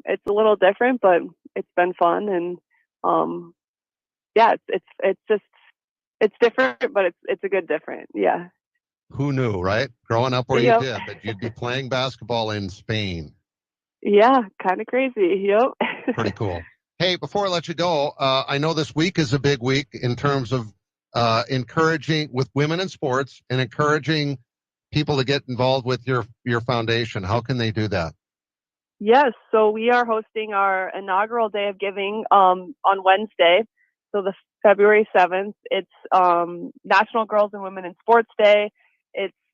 it's a little different, but it's been fun. And yeah, it's different, but it's a good different. Yeah. Who knew, right? Growing up where Yep. you did, that you'd be playing basketball in Spain. Yeah, kind of crazy. Yep. Pretty cool. Hey, before I let you go, I know this week is a big week in terms of encouraging with women in sports and encouraging people to get involved with your foundation. How can they do that? Yes, so we are hosting our inaugural Day of Giving on Wednesday, so the February 7th. It's National Girls and Women in Sports Day.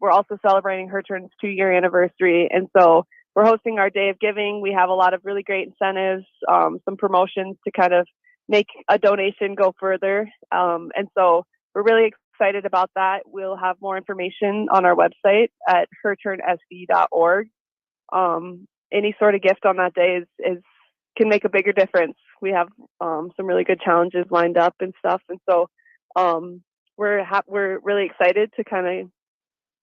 We're also celebrating Her Turn's 2-year anniversary, and so we're hosting our Day of Giving. We have a lot of really great incentives, some promotions to kind of make a donation go further, and so we're really excited about that. We'll have more information on our website at herturnsd.org. Any sort of gift on that day can make a bigger difference. We have some really good challenges lined up and stuff, and so we're really excited to kind of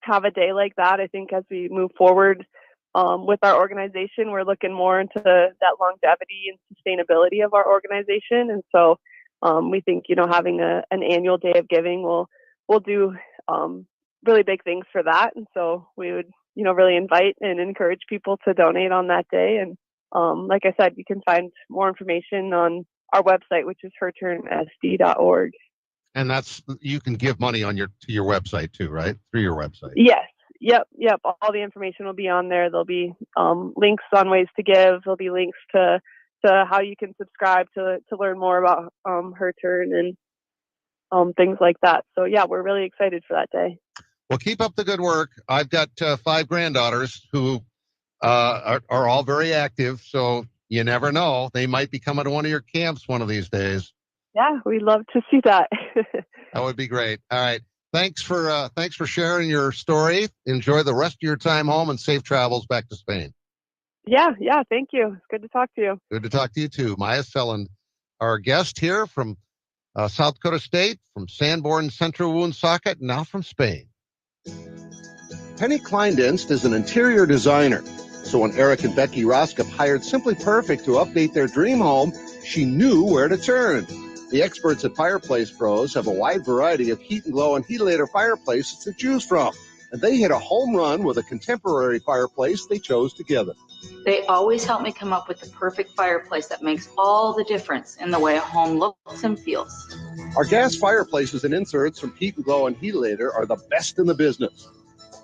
have a day like that. I think as we move forward with our organization, we're looking more into that longevity and sustainability of our organization, and so we think having an annual Day of Giving will do really big things for that, and so we would really invite and encourage people to donate on that day. And like I said, you can find more information on our website, which is herturnsd.org. And you can give money to your website too, right? Through your website. Yes. Yep. All the information will be on there. There'll be links on ways to give. There'll be links to how you can subscribe to learn more about Her Turn and things like that. So yeah, we're really excited for that day. Well, keep up the good work. I've got 5 granddaughters who are all very active, so you never know. They might be coming to one of your camps one of these days. Yeah, we'd love to see that. That would be great. All right. Thanks for sharing your story. Enjoy the rest of your time home and safe travels back to Spain. Yeah, thank you. It's good to talk to you. Good to talk to you too. Maya Selland, our guest here from South Dakota State, from Sanborn Central Woonsocket, now from Spain. Penny Kleindienst is an interior designer. So when Eric and Becky Roskop hired Simply Perfect to update their dream home, she knew where to turn. The experts at Fireplace Pros have a wide variety of Heat and Glow and Heatilator fireplaces to choose from. And they hit a home run with a contemporary fireplace they chose together. They always help me come up with the perfect fireplace that makes all the difference in the way a home looks and feels. Our gas fireplaces and inserts from Heat and Glow and Heatilator are the best in the business.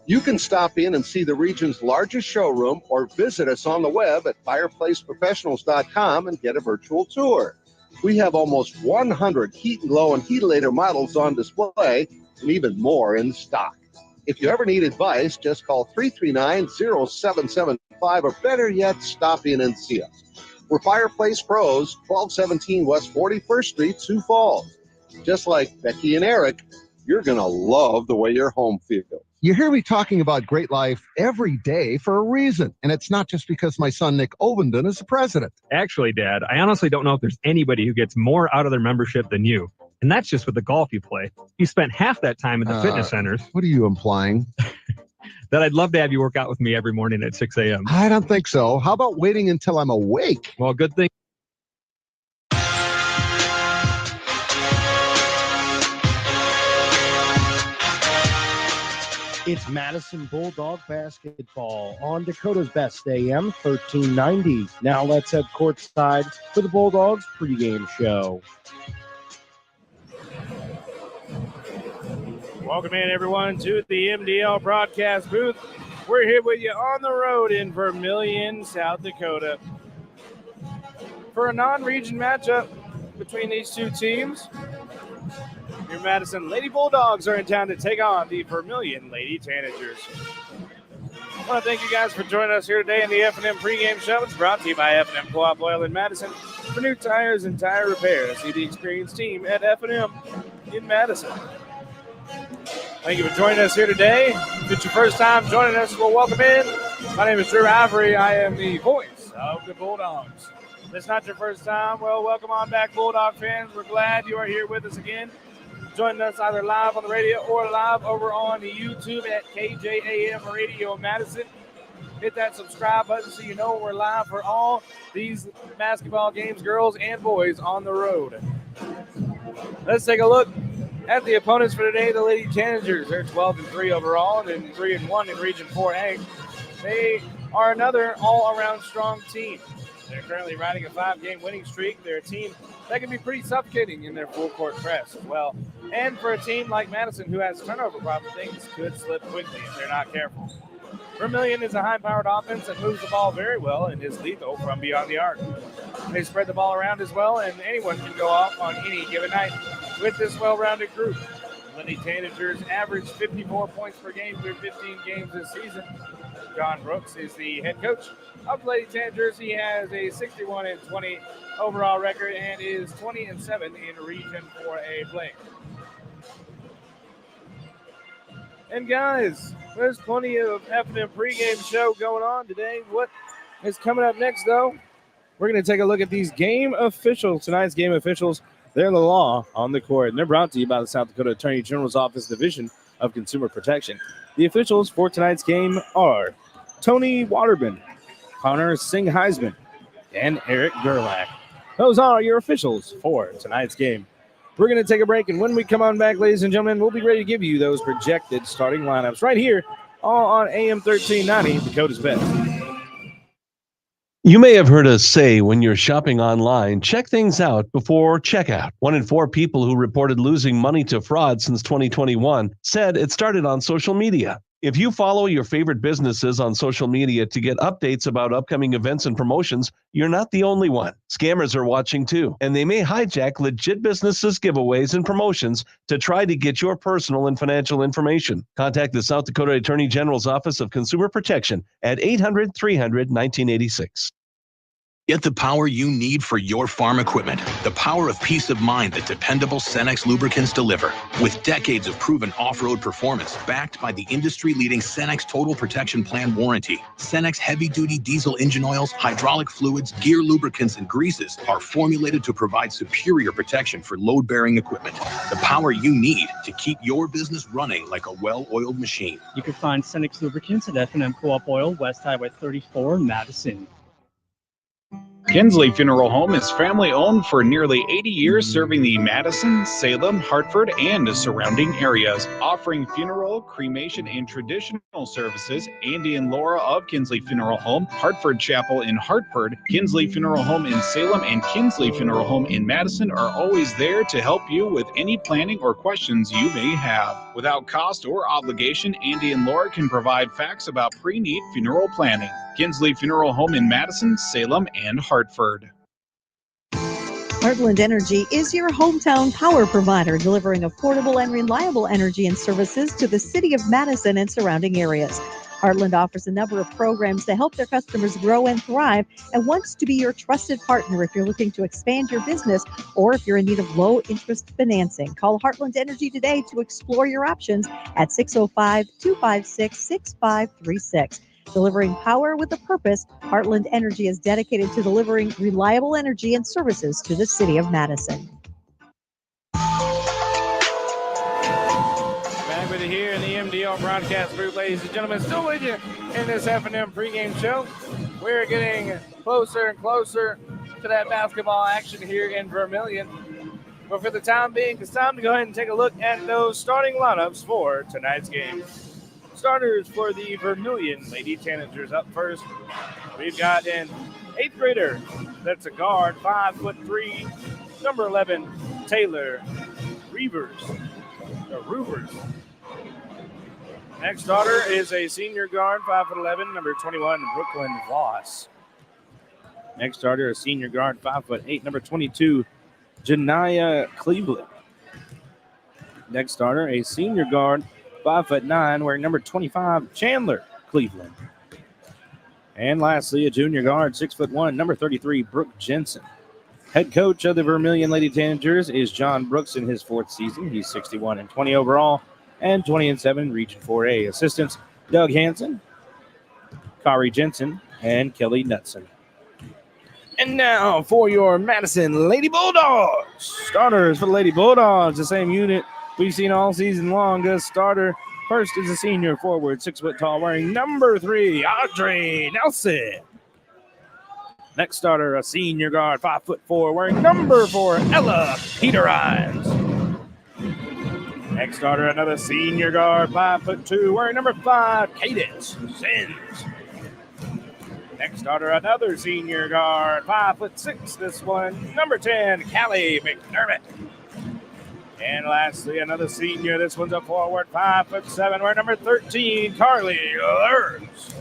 You can stop in and see the region's largest showroom or visit us on the web at fireplaceprofessionals.com and get a virtual tour. We have almost 100 Heat and Glow and Heatilator models on display and even more in stock. If you ever need advice, just call 339-0775 or better yet, stop in and see us. We're Fireplace Pros, 1217 West 41st Street, Sioux Falls. Just like Becky and Eric, you're going to love the way your home feels. You hear me talking about great life every day for a reason, and it's not just because my son Nick Ovenden is the president. Actually, Dad, I honestly don't know if there's anybody who gets more out of their membership than you. And that's just with the golf you play. You spent half that time in the fitness centers. What are you implying? That I'd love to have you work out with me every morning at 6 a.m. I don't think so. How about waiting until I'm awake? Well, good thing. It's Madison Bulldog basketball on Dakota's Best AM 1390. Now let's head courtside for the Bulldogs pregame show. Welcome in, everyone, to the MDL broadcast booth. We're here with you on the road in Vermillion, South Dakota, for a non-region matchup between these two teams. Your Madison Lady Bulldogs are in town to take on the Vermillion Lady Tanagers. I want to thank you guys for joining us here today in the F&M pregame show. It's brought to you by F&M Co-op Oil in Madison. For new tires and tire repairs, see the experienced team at F&M in Madison. Thank you for joining us here today. If it's your first time joining us, we'll welcome in. My name is Drew Ivory. I am the voice of the Bulldogs. If it's not your first time, well, welcome on back, Bulldog fans. We're glad you are here with us again. Joining us either live on the radio or live over on YouTube at KJAM Radio Madison. hit that subscribe button so you know we're live for all these basketball games, girls and boys, on the road. Let's take a look at the opponents for today, the Lady Tanagers. They're 12-3 overall and 3-1 in Region 4A. They are another all-around strong team. They're currently riding a 5-game winning streak. They're a team that can be pretty suffocating in their full-court press as well. And for a team like Madison, who has turnover problems, things could slip quickly if they're not careful. Vermillion is a high-powered offense that moves the ball very well and is lethal from beyond the arc. They spread the ball around as well, and anyone can go off on any given night with this well-rounded group. Lady Tanagers average 54 points per game through 15 games this season. John Brooks is the head coach of the Lady Tanagers. He has a 61-20 overall record and is 20-7 in Region 4A play. And guys, there's plenty of F&M pregame show going on today. What is coming up next, though? We're going to take a look at these game officials. Tonight's game officials, they're the law on the court, and they're brought to you by the South Dakota Attorney General's Office Division of Consumer Protection. The officials for tonight's game are Tony Waterman, Connor Singh-Heisman, and Eric Gerlach. Those are your officials for tonight's game. We're going to take a break, and when we come on back, ladies and gentlemen, we'll be ready to give you those projected starting lineups right here all on AM 1390, Dakota's Best. You may have heard us say when you're shopping online, check things out before checkout. 1 in 4 people who reported losing money to fraud since 2021 said it started on social media. If you follow your favorite businesses on social media to get updates about upcoming events and promotions, you're not the only one. Scammers are watching too, and they may hijack legit businesses' giveaways and promotions to try to get your personal and financial information. Contact the South Dakota Attorney General's Office of Consumer Protection at 800-300-1986. Get the power you need for your farm equipment. The power of peace of mind that dependable Cenex lubricants deliver. With decades of proven off-road performance, backed by the industry-leading Cenex Total Protection Plan warranty. Cenex heavy-duty diesel engine oils, hydraulic fluids, gear lubricants, and greases are formulated to provide superior protection for load-bearing equipment. The power you need to keep your business running like a well-oiled machine. You can find Cenex lubricants at F&M Co-op Oil, West Highway 34, Madison. Kinsley Funeral Home is family-owned for nearly 80 years, serving the Madison, Salem, Hartford, and the surrounding areas. Offering funeral, cremation, and traditional services, Andy and Laura of Kinsley Funeral Home, Hartford Chapel in Hartford, Kinsley Funeral Home in Salem, and Kinsley Funeral Home in Madison are always there to help you with any planning or questions you may have. Without cost or obligation, Andy and Laura can provide facts about pre-need funeral planning. Kinsley Funeral Home in Madison, Salem, and Hartford. Heartland Energy is your hometown power provider, delivering affordable and reliable energy and services to the city of Madison and surrounding areas. Heartland offers a number of programs to help their customers grow and thrive and wants to be your trusted partner if you're looking to expand your business or if you're in need of low-interest financing. Call Heartland Energy today to explore your options at 605-256-6536. Delivering power with a purpose, Heartland Energy is dedicated to delivering reliable energy and services to the city of Madison. Back with you here in the MDL broadcast group, ladies and gentlemen. Still with you in this F&M pregame show. We're getting closer and closer to that basketball action here in Vermillion. But for the time being, it's time to go ahead and take a look at those starting lineups for tonight's game. Starters for the Vermillion Lady Tanagers up first. We've got an 8th grader. That's a guard, 5'3", number 11, Taylor Reavers. Next starter is a senior guard, 5'11", number 21, Brooklyn Voss. Next starter, a senior guard, 5'8", number 22, Janiyah Cleveland. Next starter, a senior guard, 5'9", wearing number 25, Chandler Cleveland. And lastly, a junior guard, 6'1", number 33, Brooke Jensen. Head coach of the Vermillion Lady Tanagers is John Brooks in his 4th season. He's 61-20 overall and 20-7 Region 4A. Assistants, Doug Hansen, Kari Jensen, and Kelly Knutson. And now for your Madison Lady Bulldogs. Starters for the Lady Bulldogs, the same unit we've seen all season long. Good starter First is a senior forward, 6 foot tall, wearing number 3, Audrey Nelson. Next starter, a senior guard, 5'4", wearing number 4, Ella Peterines. Next starter, another senior guard, 5'2", wearing number 5, Cadence Sins. Next starter, another senior guard, 5'6", this one, number 10, Callie McDermott. And lastly, another senior. This one's a forward, 5'7", wearing number 13, Carly Lurs.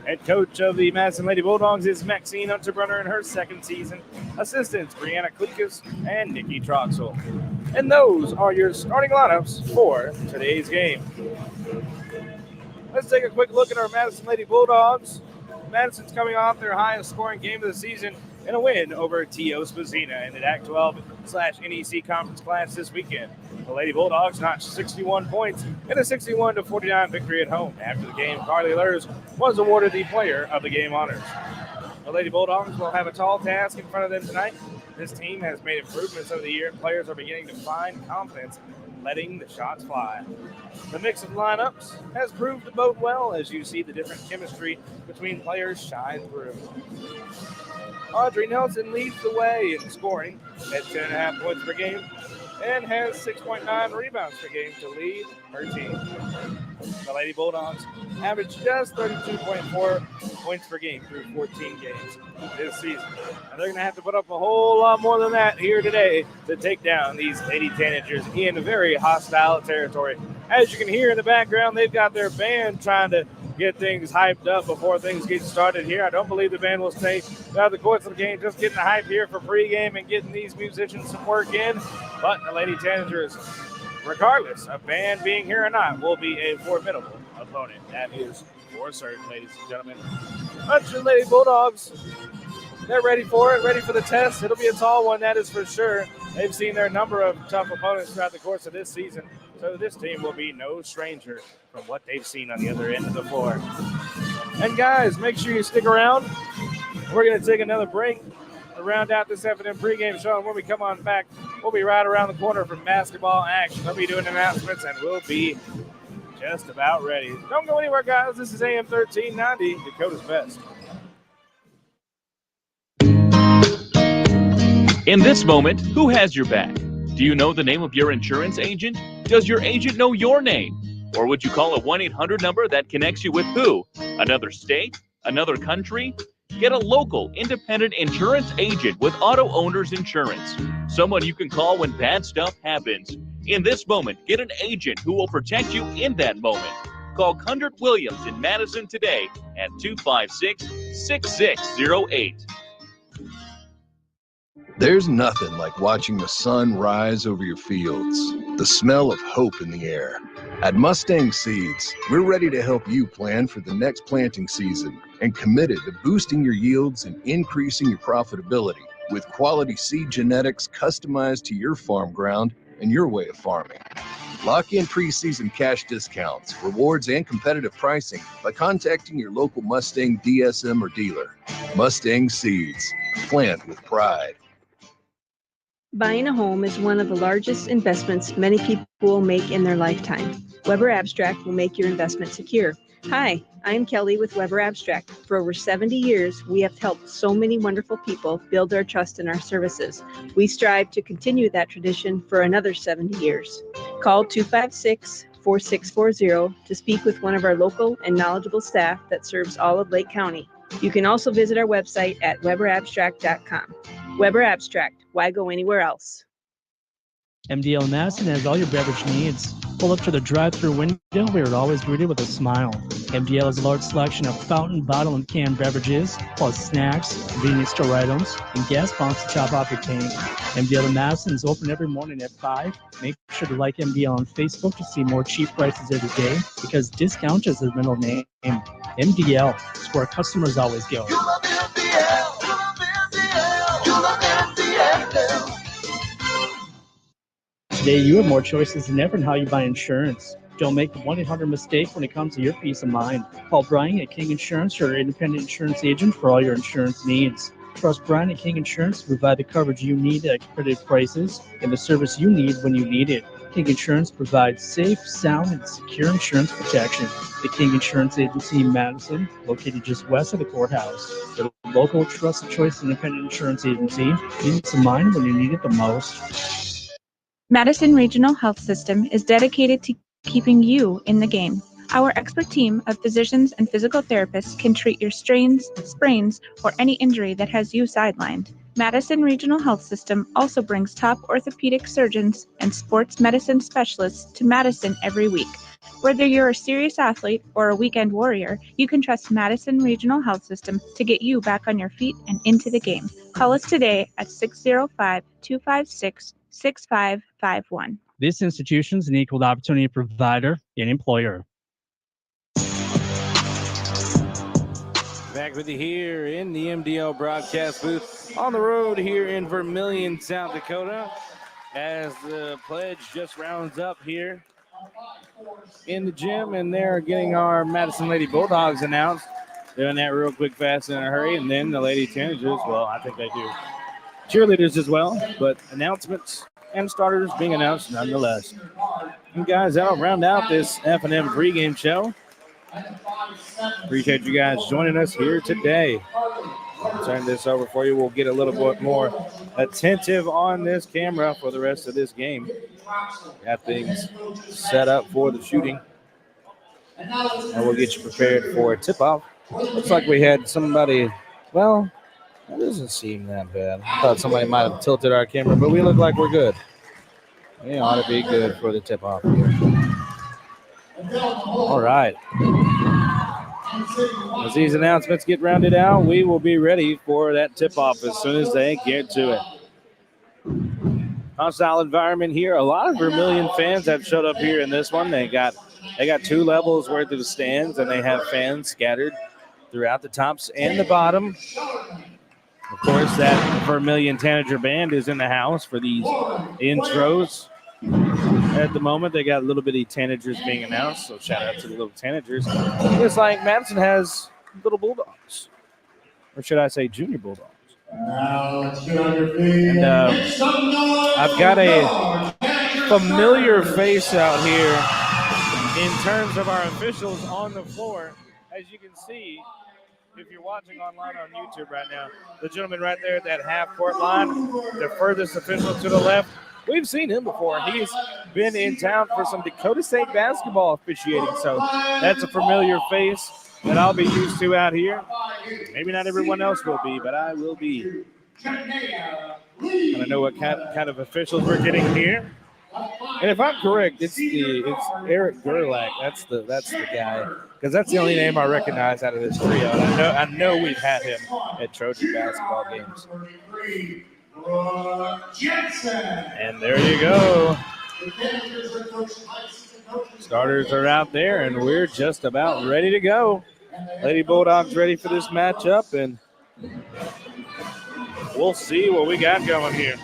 Head coach of the Madison Lady Bulldogs is Maxine Unterbrunner in her second season. Assistants, Brianna Klikas and Nikki Troxel. And those are your starting lineups for today's game. Let's take a quick look at our Madison Lady Bulldogs. Madison's coming off their highest scoring game of the season in a win over T.O. Spazina in the DAC-12/NEC Conference Clash this weekend. The Lady Bulldogs notched 61 points in a 61-49 victory at home. After the game, Carly Lurs was awarded the Player of the Game honors. The Lady Bulldogs will have a tall task in front of them tonight. This team has made improvements over the year. Players are beginning to find confidence in letting the shots fly. The mix of lineups has proved to bode well as you see the different chemistry between players shine through. Audrey Nelson leads the way in scoring at 10.5 points per game and has 6.9 rebounds per game to lead her team. The Lady Bulldogs average just 32.4 points per game through 14 games this season. And they're going to have to put up a whole lot more than that here today to take down these Lady Tanagers in a very hostile territory. As you can hear in the background, they've got their band trying to get things hyped up before things get started here. I don't believe the band will stay throughout the course of the game, just getting the hype here for pregame and getting these musicians some work in. But the Lady Tanagers, regardless of band being here or not, will be a formidable opponent. That is for certain, ladies and gentlemen. Hudson Lady Bulldogs, they're ready for it, ready for the test. It'll be a tall one, that is for sure. They've seen their number of tough opponents throughout the course of this season, so this team will be no stranger from what they've seen on the other end of the floor. And guys, make sure you stick around. We're going to take another break to round out this F&M pregame show, and when we come on back, we'll be right around the corner from basketball action. We'll be doing announcements, and we'll be just about ready. Don't go anywhere, guys. This is AM 1390, Dakota's Best. In this moment, who has your back? Do you know the name of your insurance agent? Does your agent know your name? Or would you call a 1-800 number that connects you with who? Another state? Another country? Get a local, independent insurance agent with Auto Owners Insurance. Someone you can call when bad stuff happens. In this moment, get an agent who will protect you in that moment. Call Kundert Williams in Madison today at 256-6608. There's nothing like watching the sun rise over your fields, the smell of hope in the air. At Mustang Seeds, we're ready to help you plan for the next planting season and committed to boosting your yields and increasing your profitability with quality seed genetics customized to your farm ground and your way of farming. Lock in preseason cash discounts, rewards, and competitive pricing by contacting your local Mustang DSM or dealer. Mustang Seeds, plant with pride. Buying a home is one of the largest investments many people will make in their lifetime. Weber Abstract will make your investment secure. Hi, I'm Kelly with Weber Abstract. For over 70 years, we have helped so many wonderful people build their trust in our services. We strive to continue that tradition for another 70 years. Call 256-4640 to speak with one of our local and knowledgeable staff that serves all of Lake County. You can also visit our website at weberabstract.com. Weber Abstract. Why go anywhere else? MDL Madison has all your beverage needs. Pull up to the drive-thru window where you're always greeted with a smile. MDL has a large selection of fountain, bottle, and canned beverages, plus snacks, convenience store items, and gas pumps to top off your tank. MDL in Madison is open every morning at 5. Make sure to like MDL on Facebook to see more cheap prices every day, because discount is their middle name. MDL is where customers always go. You love MDL. You love MDL. You love MDL. Today, you have more choices than ever in how you buy insurance. Don't make the 1-800 mistake when it comes to your peace of mind. Call Brian at King Insurance, your independent insurance agent, for all your insurance needs. Trust Brian at King Insurance to provide the coverage you need at competitive prices and the service you need when you need it. King Insurance provides safe, sound, and secure insurance protection. The King Insurance Agency in Madison, located just west of the courthouse. The local trusted choice independent insurance agency, peace of mind when you need it the most. Madison Regional Health System is dedicated to keeping you in the game. Our expert team of physicians and physical therapists can treat your strains, sprains, or any injury that has you sidelined. Madison Regional Health System also brings top orthopedic surgeons and sports medicine specialists to Madison every week. Whether you're a serious athlete or a weekend warrior, you can trust Madison Regional Health System to get you back on your feet and into the game. Call us today at 605-256-6551. This institution is an equal opportunity provider and employer. Back with you here in the MDL broadcast booth on the road here in Vermillion, South Dakota, as the pledge just rounds up here in the gym, and they're getting our Madison Lady Bulldogs announced. Doing that real quick, fast, and in a hurry, and then the Lady Tanagers, well, I think they do cheerleaders as well, but announcements and starters being announced nonetheless. And guys, that'll round out this F&M pregame show. Appreciate you guys joining us here today. I'll turn this over for you. We'll get a little bit more attentive on this camera for the rest of this game. Got things set up for the shooting, and we'll get you prepared for a tip-off. Looks like we had somebody, well, that doesn't seem that bad. I thought somebody might have tilted our camera, but we look like we're good. We ought to be good for the tip-off here. All right. As these announcements get rounded out, we will be ready for that tip-off as soon as they get to it. Hostile environment here. A lot of Vermillion fans have showed up here in this one. They got 2 levels worth of the stands, and they have fans scattered throughout the tops and the bottom. Of course, that Vermillion Tanager band is in the house for these intros. At the moment, they got little bitty Tanagers being announced, so shout out to the little Tanagers. It's like Madison has little Bulldogs, or should I say junior Bulldogs. And I've got a familiar face out here in terms of our officials on the floor. As you can see, if you're watching online on YouTube right now, the gentleman right there at that half-court line, the furthest official to the left, we've seen him before. He's been in town for some Dakota State basketball officiating, so that's a familiar face that I'll be used to out here. Maybe not everyone else will be, but I will be. And I know what kind of officials we're getting here. And if I'm correct, it's Eric Gerlach. That's the guy, because that's the only name I recognize out of this trio. And I know we've had him at Trojan basketball games. And there you go. Starters are out there, and we're just about ready to go. Lady Bulldogs ready for this matchup, and we'll see what we got going here.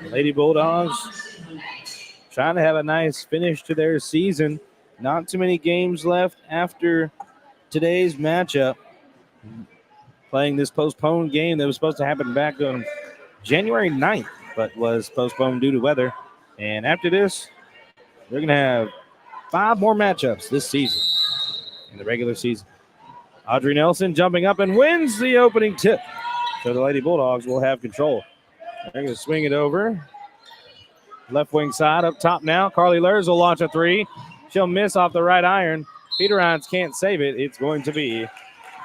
Lady Bulldogs trying to have a nice finish to their season. Not too many games left after today's matchup. Playing this postponed game that was supposed to happen back on January 9th, but was postponed due to weather. And after this, they're going to have 5 more matchups this season in the regular season. Audrey Nelson jumping up and wins the opening tip. So the Lady Bulldogs will have control. They're going to swing it over. Left wing side up top now. Carly Lurs will launch a 3. She'll miss off the right iron. Peter Hines can't save it. It's going to be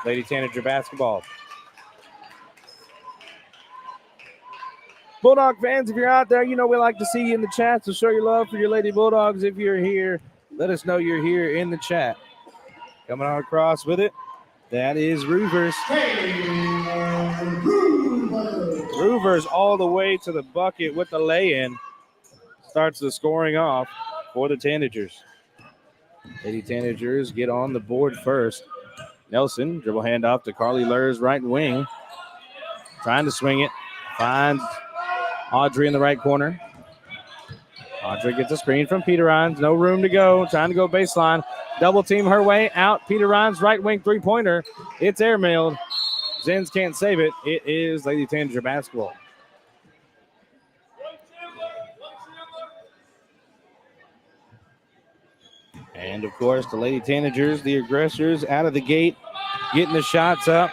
Lady Tanager basketball. Bulldog fans, if you're out there, you know we like to see you in the chat, so show your love for your Lady Bulldogs. If you're here, let us know you're here in the chat. Coming on across with it, that is Roovers. Roovers all the way to the bucket with the lay-in. Starts the scoring off for the Tanagers. Lady Tanagers get on the board first. Nelson, dribble handoff to Carly Lurs, right wing. Trying to swing it. Finds Audrey in the right corner. Audrey gets a screen from Peter Hines. No room to go. Trying to go baseline. Double team her way out. Peter Hines, right wing three-pointer. It's airmailed. Zins can't save it. It is Lady Tanager basketball. And, of course, the Lady Tanagers, the aggressors, out of the gate, getting the shots up.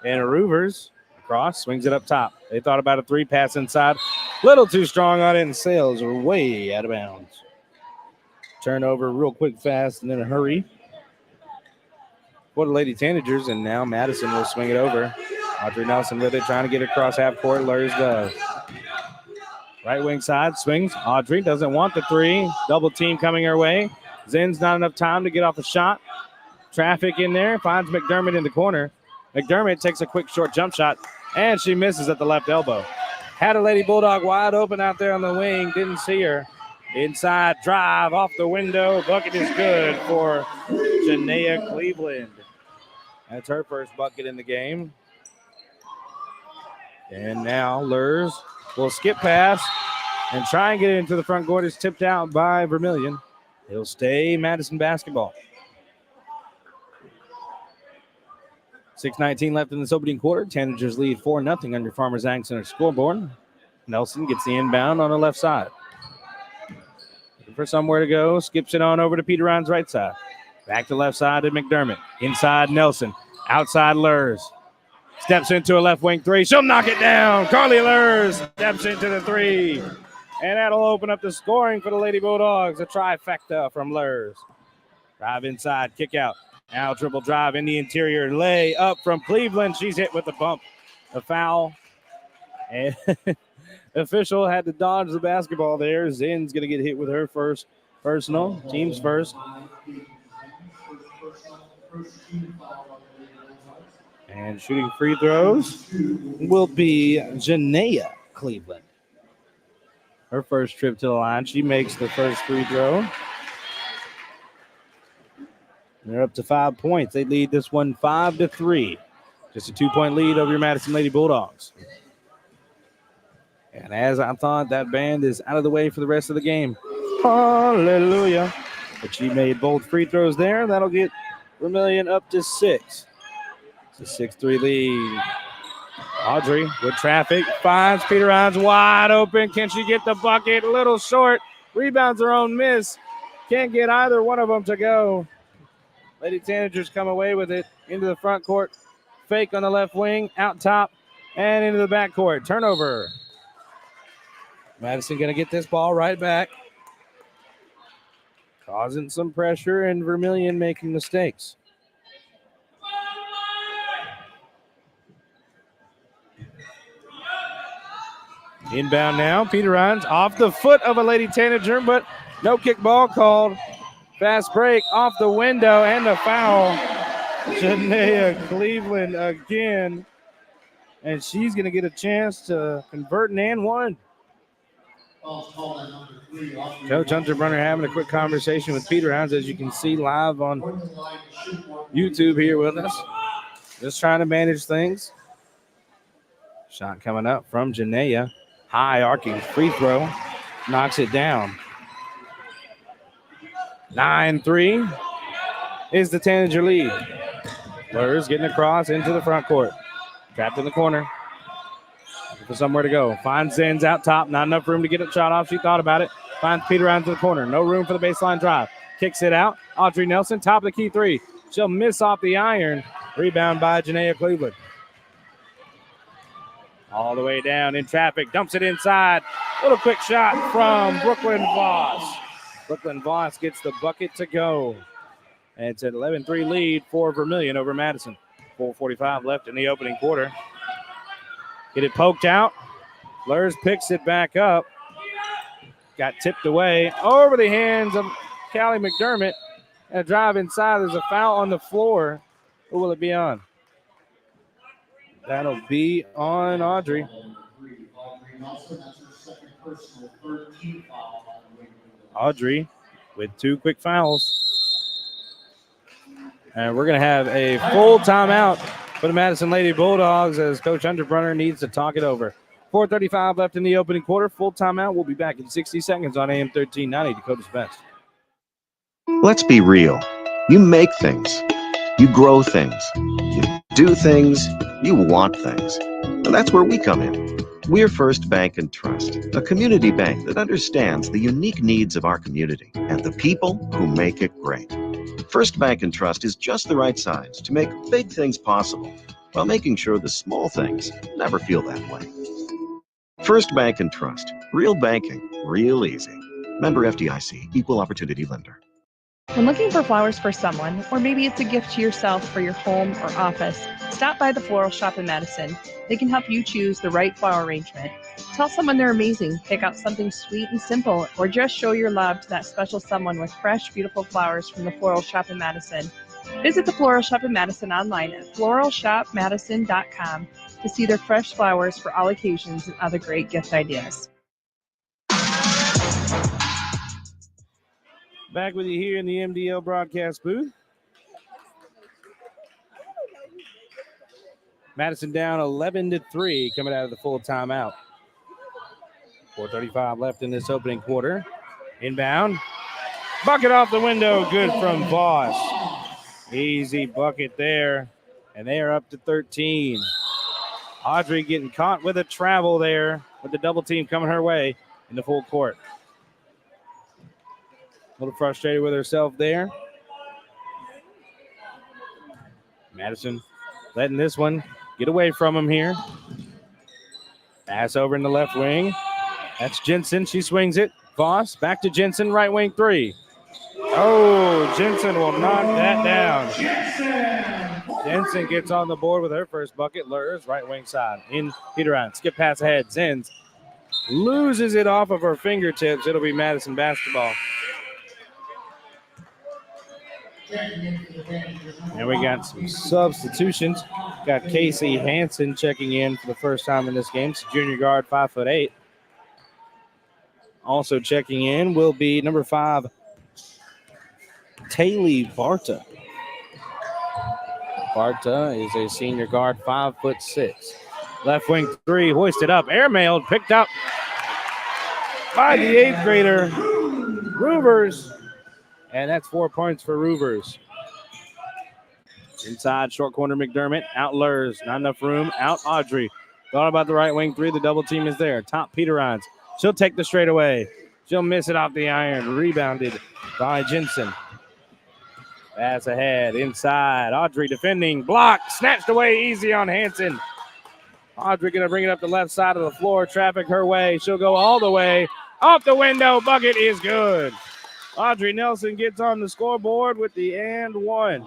And Roovers across, swings it up top. They thought about a three, pass inside. Little too strong on it, and sails are way out of bounds. Turnover real quick, fast, and in a hurry for the Lady Tanagers, and now Madison will swing it over. Audrey Nelson with it, trying to get it across half court. Lurs does. Right wing side, swings. Audrey doesn't want the three. Double team coming her way. Zin's not enough time to get off a shot. Traffic in there, finds McDermott in the corner. McDermott takes a quick short jump shot, and she misses at the left elbow. Had a Lady Bulldog wide open out there on the wing, didn't see her. Inside drive off the window. Bucket is good for Janaea Cleveland. That's her first bucket in the game. And now Lurs will skip pass and try and get it into the front court. It's tipped out by Vermillion. It'll stay Madison basketball. 6:19 left in this opening quarter. Tanagers lead 4-0 under Farmers Ag Center scoreboard. Nelson gets the inbound on the left side. Looking for somewhere to go. Skips it on over to Peter Ryan's right side. Back to left side to McDermott. Inside Nelson. Outside Lurs. Steps into a left wing three. She'll knock it down. Carly Lurs steps into the three. And that'll open up the scoring for the Lady Bulldogs. A trifecta from Lurs. Drive inside. Kick out. Now triple drive in the interior. Lay up from Cleveland. She's hit with a bump. A foul. And official had to dodge the basketball there. Zin's going to get hit with her first personal. Team's first. And shooting free throws will be Janaea Cleveland. Her first trip to the line. She makes the first free throw. They're up to 5 points. They lead this one 5-3. Just a 2-point lead over your Madison Lady Bulldogs. And as I thought, that band is out of the way for the rest of the game. Hallelujah. But she made both free throws there. That'll get Vermillion up to 6. It's a 6-3 lead. Audrey with traffic. Finds Peter Ryan's wide open. Can she get the bucket? A little short. Rebounds her own miss. Can't get either one of them to go. Lady Tanagers come away with it into the front court. Fake on the left wing, out top, and into the back court. Turnover. Madison going to get this ball right back. Causing some pressure, and Vermillion making mistakes. Inbound now. Peter Ryan's off the foot of a Lady Tanager, but no kick ball called. Fast break off the window and the foul. Janaea Cleveland again. And she's going to get a chance to convert an and one. Coach Hunter-Brunner having a quick conversation with Peter Hines, as you can see live on YouTube here with us. Just trying to manage things. Shot coming up from Janaea. High arcing free throw. Knocks it down. 9-3 is the Tanager lead. Lurs getting across into the front court. Trapped in the corner. Looking for somewhere to go. Finds Zins out top. Not enough room to get a shot off. She thought about it. Finds Peter Ryan to the corner. No room for the baseline drive. Kicks it out. Audrey Nelson, top of the key three. She'll miss off the iron. Rebound by Janaea Cleveland. All the way down in traffic. Dumps it inside. Little quick shot from Brooklyn Voss. Brooklyn Voss gets the bucket to go. And it's an 11-3 lead for Vermillion over Madison. 4:45 left in the opening quarter. Get it poked out. Lurs picks it back up. Got tipped away over the hands of Callie McDermott. And a drive inside. There's a foul on the floor. Who will it be on? That'll be on Audrey. Audrey with 2 quick fouls. And we're going to have a full timeout for the Madison Lady Bulldogs as Coach Hunter-Brunner needs to talk it over. 4:35 left in the opening quarter. Full timeout. We'll be back in 60 seconds on AM 1390, Dakota's Best. Let's be real. You make things. You grow things. You do things, you want things. And that's where we come in. We're First Bank and Trust, a community bank that understands the unique needs of our community and the people who make it great. First Bank and Trust is just the right size to make big things possible while making sure the small things never feel that way. First Bank and Trust, real banking, real easy. Member FDIC, Equal Opportunity Lender. When looking for flowers for someone, or maybe it's a gift to yourself for your home or office, stop by the Floral Shop in Madison. They can help you choose the right flower arrangement. Tell someone they're amazing, pick out something sweet and simple, or just show your love to that special someone with fresh, beautiful flowers from the Floral Shop in Madison. Visit the Floral Shop in Madison online at floralshopmadison.com to see their fresh flowers for all occasions and other great gift ideas. Back with you here in the MDL broadcast booth. Madison down 11-3 coming out of the full timeout. 4:35 left in this opening quarter. Inbound. Bucket off the window. Good from Voss. Easy bucket there. And they are up to 13. Audrey getting caught with a travel there with the double team coming her way in the full court. A little frustrated with herself there. Madison letting this one get away from him here. Pass over in the left wing. That's Jensen. She swings it. Voss back to Jensen, right wing three. Oh, Jensen will knock that down. Jensen gets on the board with her first bucket. Lurs, right wing side. In Peteron. Skip pass ahead. Zins loses it off of her fingertips. It'll be Madison basketball. And we got some substitutions. Got Casey Hansen checking in for the first time in this game. It's junior guard, 5'8". Also checking in will be number 5, Taylor Barta. Barta is a senior guard, 5'6". Left wing three, hoisted up, airmailed, picked up by the 8th grader, Roovers. And that's 4 points for Roovers. Inside, short corner, McDermott. Out Lurs. Not enough room. Out Audrey. Thought about the right wing three. The double team is there. Top Peterons. She'll take the straightaway. She'll miss it off the iron. Rebounded by Jensen. Pass ahead. Inside. Audrey defending. Block. Snatched away easy on Hansen. Audrey going to bring it up the left side of the floor. Traffic her way. She'll go all the way. Off the window. Bucket is good. Audrey Nelson gets on the scoreboard with the and one.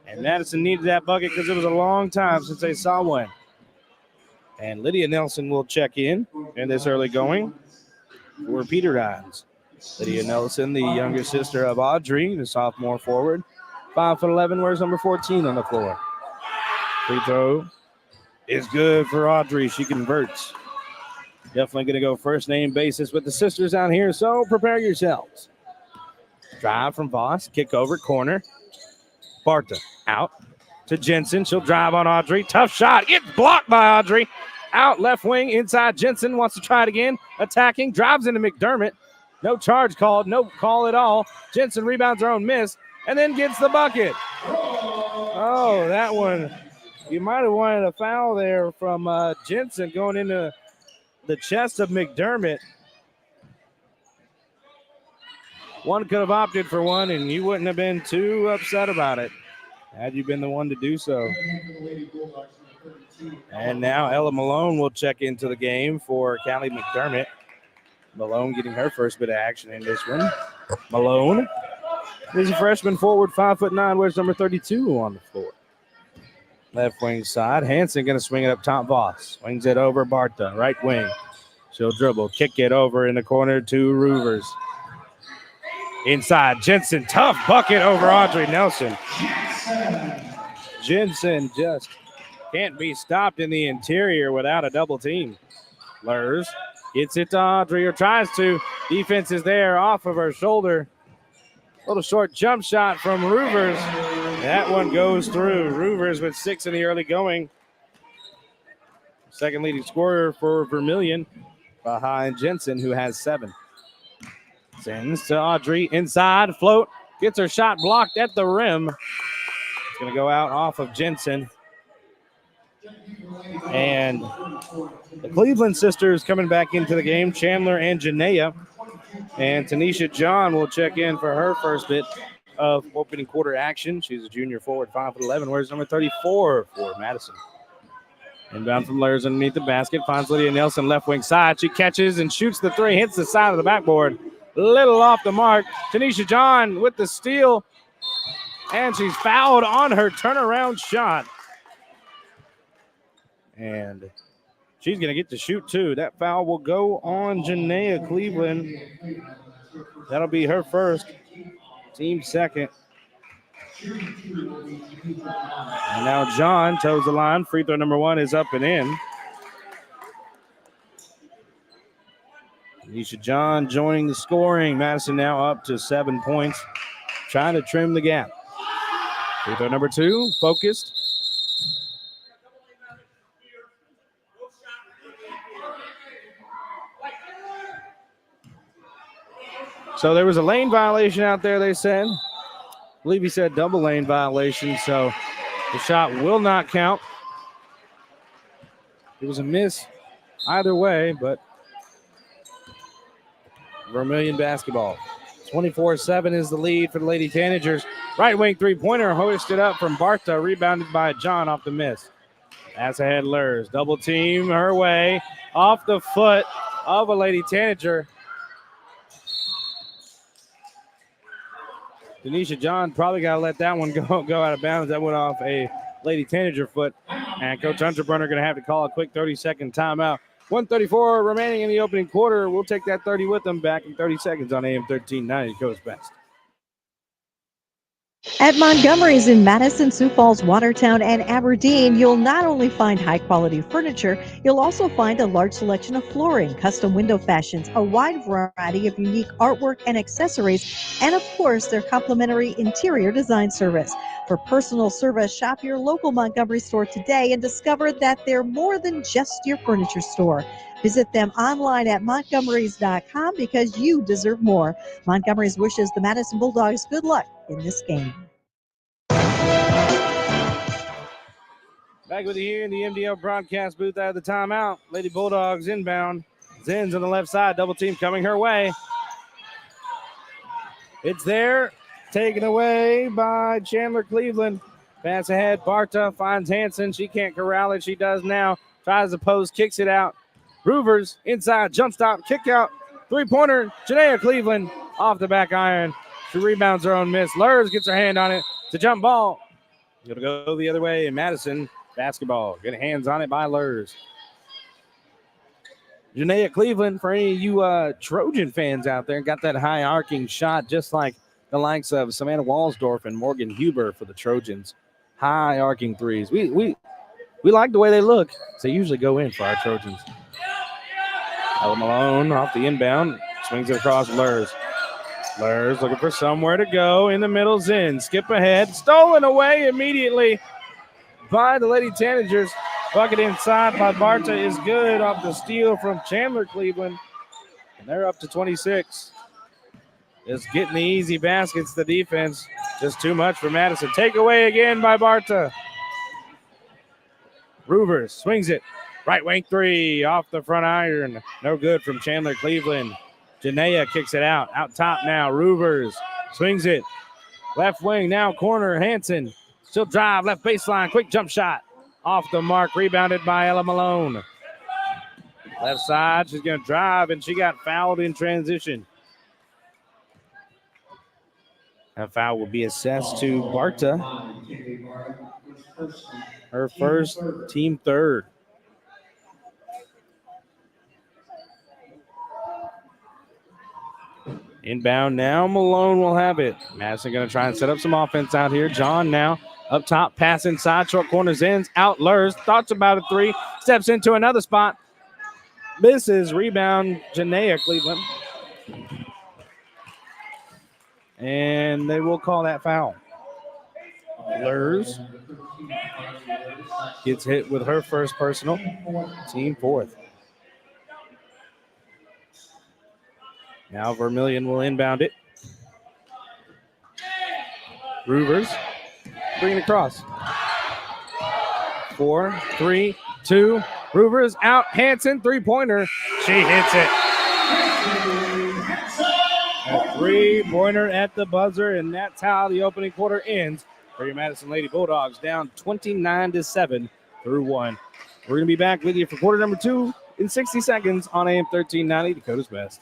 And Madison needed that bucket because it was a long time since they saw one. And Lydia Nelson will check in this early going for Peter Dines. Lydia Nelson, the younger sister of Audrey, the sophomore forward. 5'11", wears number 14 on the floor. Free throw is good for Audrey. She converts. Definitely going to go first name basis with the sisters out here, so prepare yourselves. Drive from Voss, kick over, corner. Barta out to Jensen. She'll drive on Audrey. Tough shot. Gets blocked by Audrey. Out left wing, inside. Jensen wants to try it again. Attacking, drives into McDermott. No charge called, no call at all. Jensen rebounds her own miss and then gets the bucket. Oh, that one. You might have wanted a foul there from Jensen going into the chest of McDermott. One could have opted for one, and you wouldn't have been too upset about it had you been the one to do so. And now Ella Malone will check into the game for Callie McDermott. Malone getting her first bit of action in this one. Malone is a freshman forward, 5'9", wears number 32 on the floor. Left wing side. Hansen going to swing it up top. Voss swings it over Barta, right wing. She'll dribble, kick it over in the corner to Roovers. Inside, Jensen, tough bucket over Audrey Nelson. Jensen just can't be stopped in the interior without a double team. Lurs gets it to Audrey, or tries to. Defense is there off of her shoulder. Little short jump shot from Roovers. That one goes through. Roovers with 6 in the early going. Second leading scorer for Vermillion behind Jensen, who has 7. Sends to Audrey inside, float, gets her shot blocked at the rim. It's going to go out off of Jensen. And the Cleveland sisters coming back into the game, Chandler and Janaea. And Tanisha John will check in for her first bit of opening quarter action. She's a junior forward, 5'11". Where's number 34 for Madison? Inbound from Lurs underneath the basket. Finds Lydia Nelson left wing side. She catches and shoots the three. Hits the side of the backboard. Little off the mark. Tanisha John with the steal. And she's fouled on her turnaround shot. And she's going to get to shoot, too. That foul will go on Janaea Cleveland. That'll be her first. Team second. And now John toes the line. Free throw number 1 is up and in. Tanisha John joining the scoring. Madison now up to 7 points. Trying to trim the gap. Free throw number 2, focused. So there was a lane violation out there, they said. I believe he said double lane violation, so the shot will not count. It was a miss either way, but Vermillion basketball. 24-7 is the lead for the Lady Tanagers. Right wing three-pointer hoisted up from Bartha, rebounded by John off the miss. Pass ahead, Lurs. Double team her way off the foot of a Lady Tanager. Tanisha John probably got to let that one go out of bounds. That went off a Lady Tanager foot. And Coach Hunterbrunner going to have to call a quick 30-second timeout. 1:34 remaining in the opening quarter. We'll take that 30 with them back in 30 seconds on AM 1390. Coach Best. At Montgomery's in Madison, Sioux Falls, Watertown, and Aberdeen, you'll not only find high-quality furniture, you'll also find a large selection of flooring, custom window fashions, a wide variety of unique artwork and accessories, and of course, their complimentary interior design service. For personal service, shop your local Montgomery store today and discover that they're more than just your furniture store. Visit them online at montgomerys.com because you deserve more. Montgomery's wishes the Madison Bulldogs good luck in this game. Back with you here in the MDL broadcast booth out of the timeout. Lady Bulldogs inbound. Zen's on the left side. Double team coming her way. It's there. Taken away by Chandler Cleveland. Pass ahead. Barta finds Hanson. She can't corral it. She does now. Tries the post. Kicks it out. Roovers inside. Jump stop. Kick out. Three-pointer. Janaea Cleveland off the back iron. She rebounds her own miss. Lurs gets her hand on it. It's a jump ball. Going to go the other way in Madison. Basketball. Good hands on it by Lurs. Janaea Cleveland, for any of you Trojan fans out there, got that high arcing shot just like the likes of Savannah Walsdorf and Morgan Huber for the Trojans. High arcing threes. We like the way they look. So they usually go in for our Trojans. Ella Malone off the inbound. Swings it across Lurs. Lurs looking for somewhere to go. In the middle, Zen. Skip ahead. Stolen away immediately by the Lady Tanagers. Bucket inside by Barta is good off the steal from Chandler Cleveland. And they're up to 26. Just getting the easy baskets, the defense. Just too much for Madison. Takeaway again by Barta. Roovers swings it. Right wing three off the front iron. No good from Chandler Cleveland. Janaea kicks it out. Out top now. Roovers swings it. Left wing now. Corner. Hanson. Still drive. Left baseline. Quick jump shot. Off the mark. Rebounded by Ella Malone. Left side. She's going to drive, and she got fouled in transition. That foul will be assessed to Barta. Her first, team third. Inbound now. Malone will have it. Madison going to try and set up some offense out here. John now up top. Pass inside. Short corners ends. Out Lurs. Thoughts about a three. Steps into another spot. Misses. Rebound. Janaea Cleveland. And they will call that foul. Lurs gets hit with her first personal. Team fourth. Now Vermillion will inbound it. Roovers bring it across. 4, 3, 2. Ruvers out. Hanson, three-pointer. She hits it. A three-pointer at the buzzer, and that's how the opening quarter ends for your Madison Lady Bulldogs, down 29-7 through 1. We're going to be back with you for quarter number 2 in 60 seconds on AM 1390, Dakota's Best.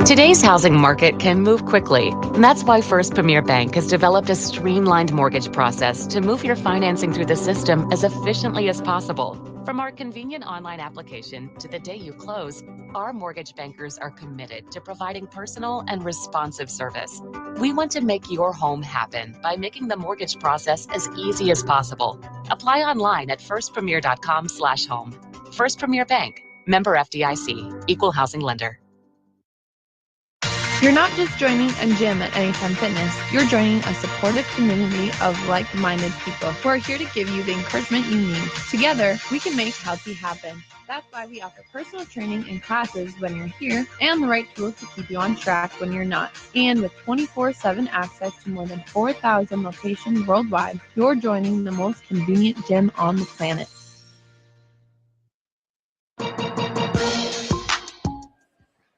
Today's housing market can move quickly, and that's why First Premier Bank has developed a streamlined mortgage process to move your financing through the system as efficiently as possible. From our convenient online application to the day you close, our mortgage bankers are committed to providing personal and responsive service. We want to make your home happen by making the mortgage process as easy as possible. Apply online at firstpremier.com/home. First Premier Bank, member FDIC, equal housing lender. You're not just joining a gym at Anytime Fitness, you're joining a supportive community of like-minded people who are here to give you the encouragement you need. Together, we can make healthy happen. That's why we offer personal training and classes when you're here and the right tools to keep you on track when you're not. And with 24/7 access to more than 4,000 locations worldwide, you're joining the most convenient gym on the planet.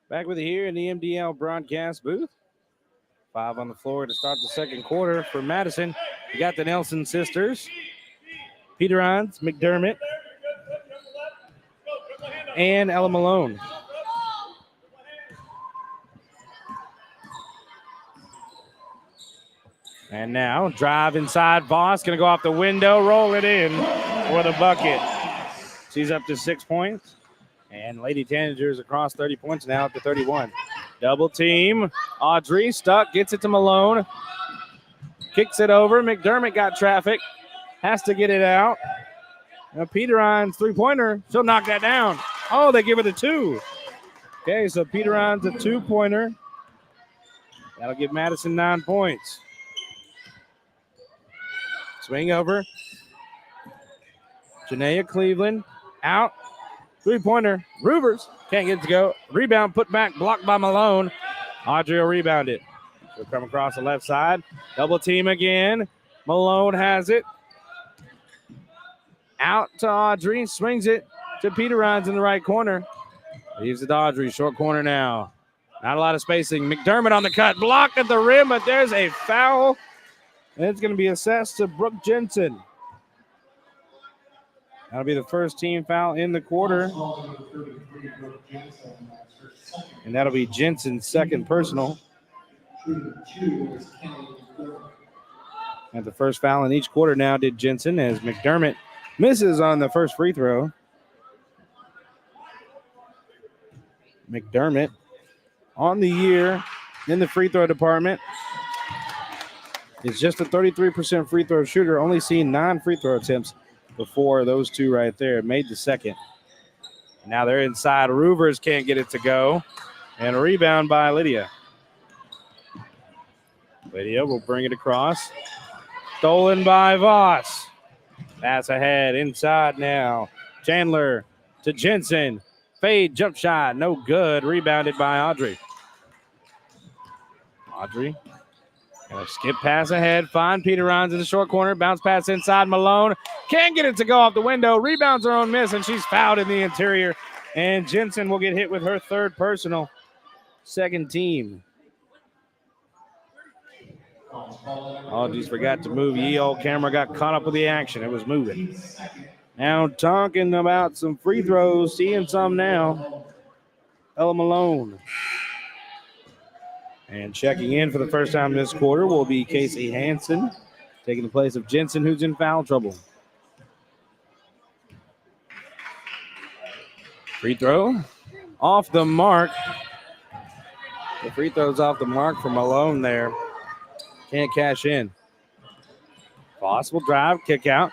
Back with you here in the MDL broadcast booth. 5 on the floor to start the second quarter for Madison. You got the Nelson sisters, Peterons, McDermott, and Ella Malone. And now drive inside. Voss going to go off the window, roll it in for the bucket. She's up to 6 points. And Lady Tanagers across 30 points now up to 31. Double team. Audrey stuck, gets it to Malone. Kicks it over. McDermott got traffic. Has to get it out. Now Peteron's three-pointer. She'll knock that down. Oh, they give it a 2. Okay, so Peteron's a 2-pointer. That'll give Madison 9 points. Swing over. Janaea Cleveland out. Three-pointer. Ruvers can't get it to go. Rebound put back, blocked by Malone. Audrey will rebound it. She'll come across the left side. Double team again. Malone has it. Out to Audrey. Swings it to Peterons in the right corner. Leaves it to Audrey. Short corner now. Not a lot of spacing. McDermott on the cut. Blocked at the rim, but there's a foul. And it's going to be assessed to Brooke Jensen. That'll be the first team foul in the quarter. And that'll be Jensen's second personal. And the first foul in each quarter now did Jensen as McDermott misses on the first free throw. McDermott on the year in the free throw department is just a 33% free throw shooter, only seen 9 free throw attempts before those two right there. Made the second. Now they're inside. Ruvers can't get it to go. And a rebound by Lydia. Lydia will bring it across. Stolen by Voss. Pass ahead. Inside now. Chandler to Jensen. Fade jump shot. No good. Rebounded by Audrey. Audrey. Skip pass ahead. Find Peterons in the short corner. Bounce pass inside. Malone can't get it to go off the window. Rebounds her own miss, and she's fouled in the interior. And Jensen will get hit with her third personal. Second team. Oh, just forgot to move. Ye old camera got caught up with the action. It was moving. Now talking about some free throws. Seeing some now. Ella Malone. And checking in for the first time this quarter will be Casey Hansen, taking the place of Jensen, who's in foul trouble. Free throw off the mark. The free throw's off the mark for Malone there. Can't cash in. Possible drive, kick out.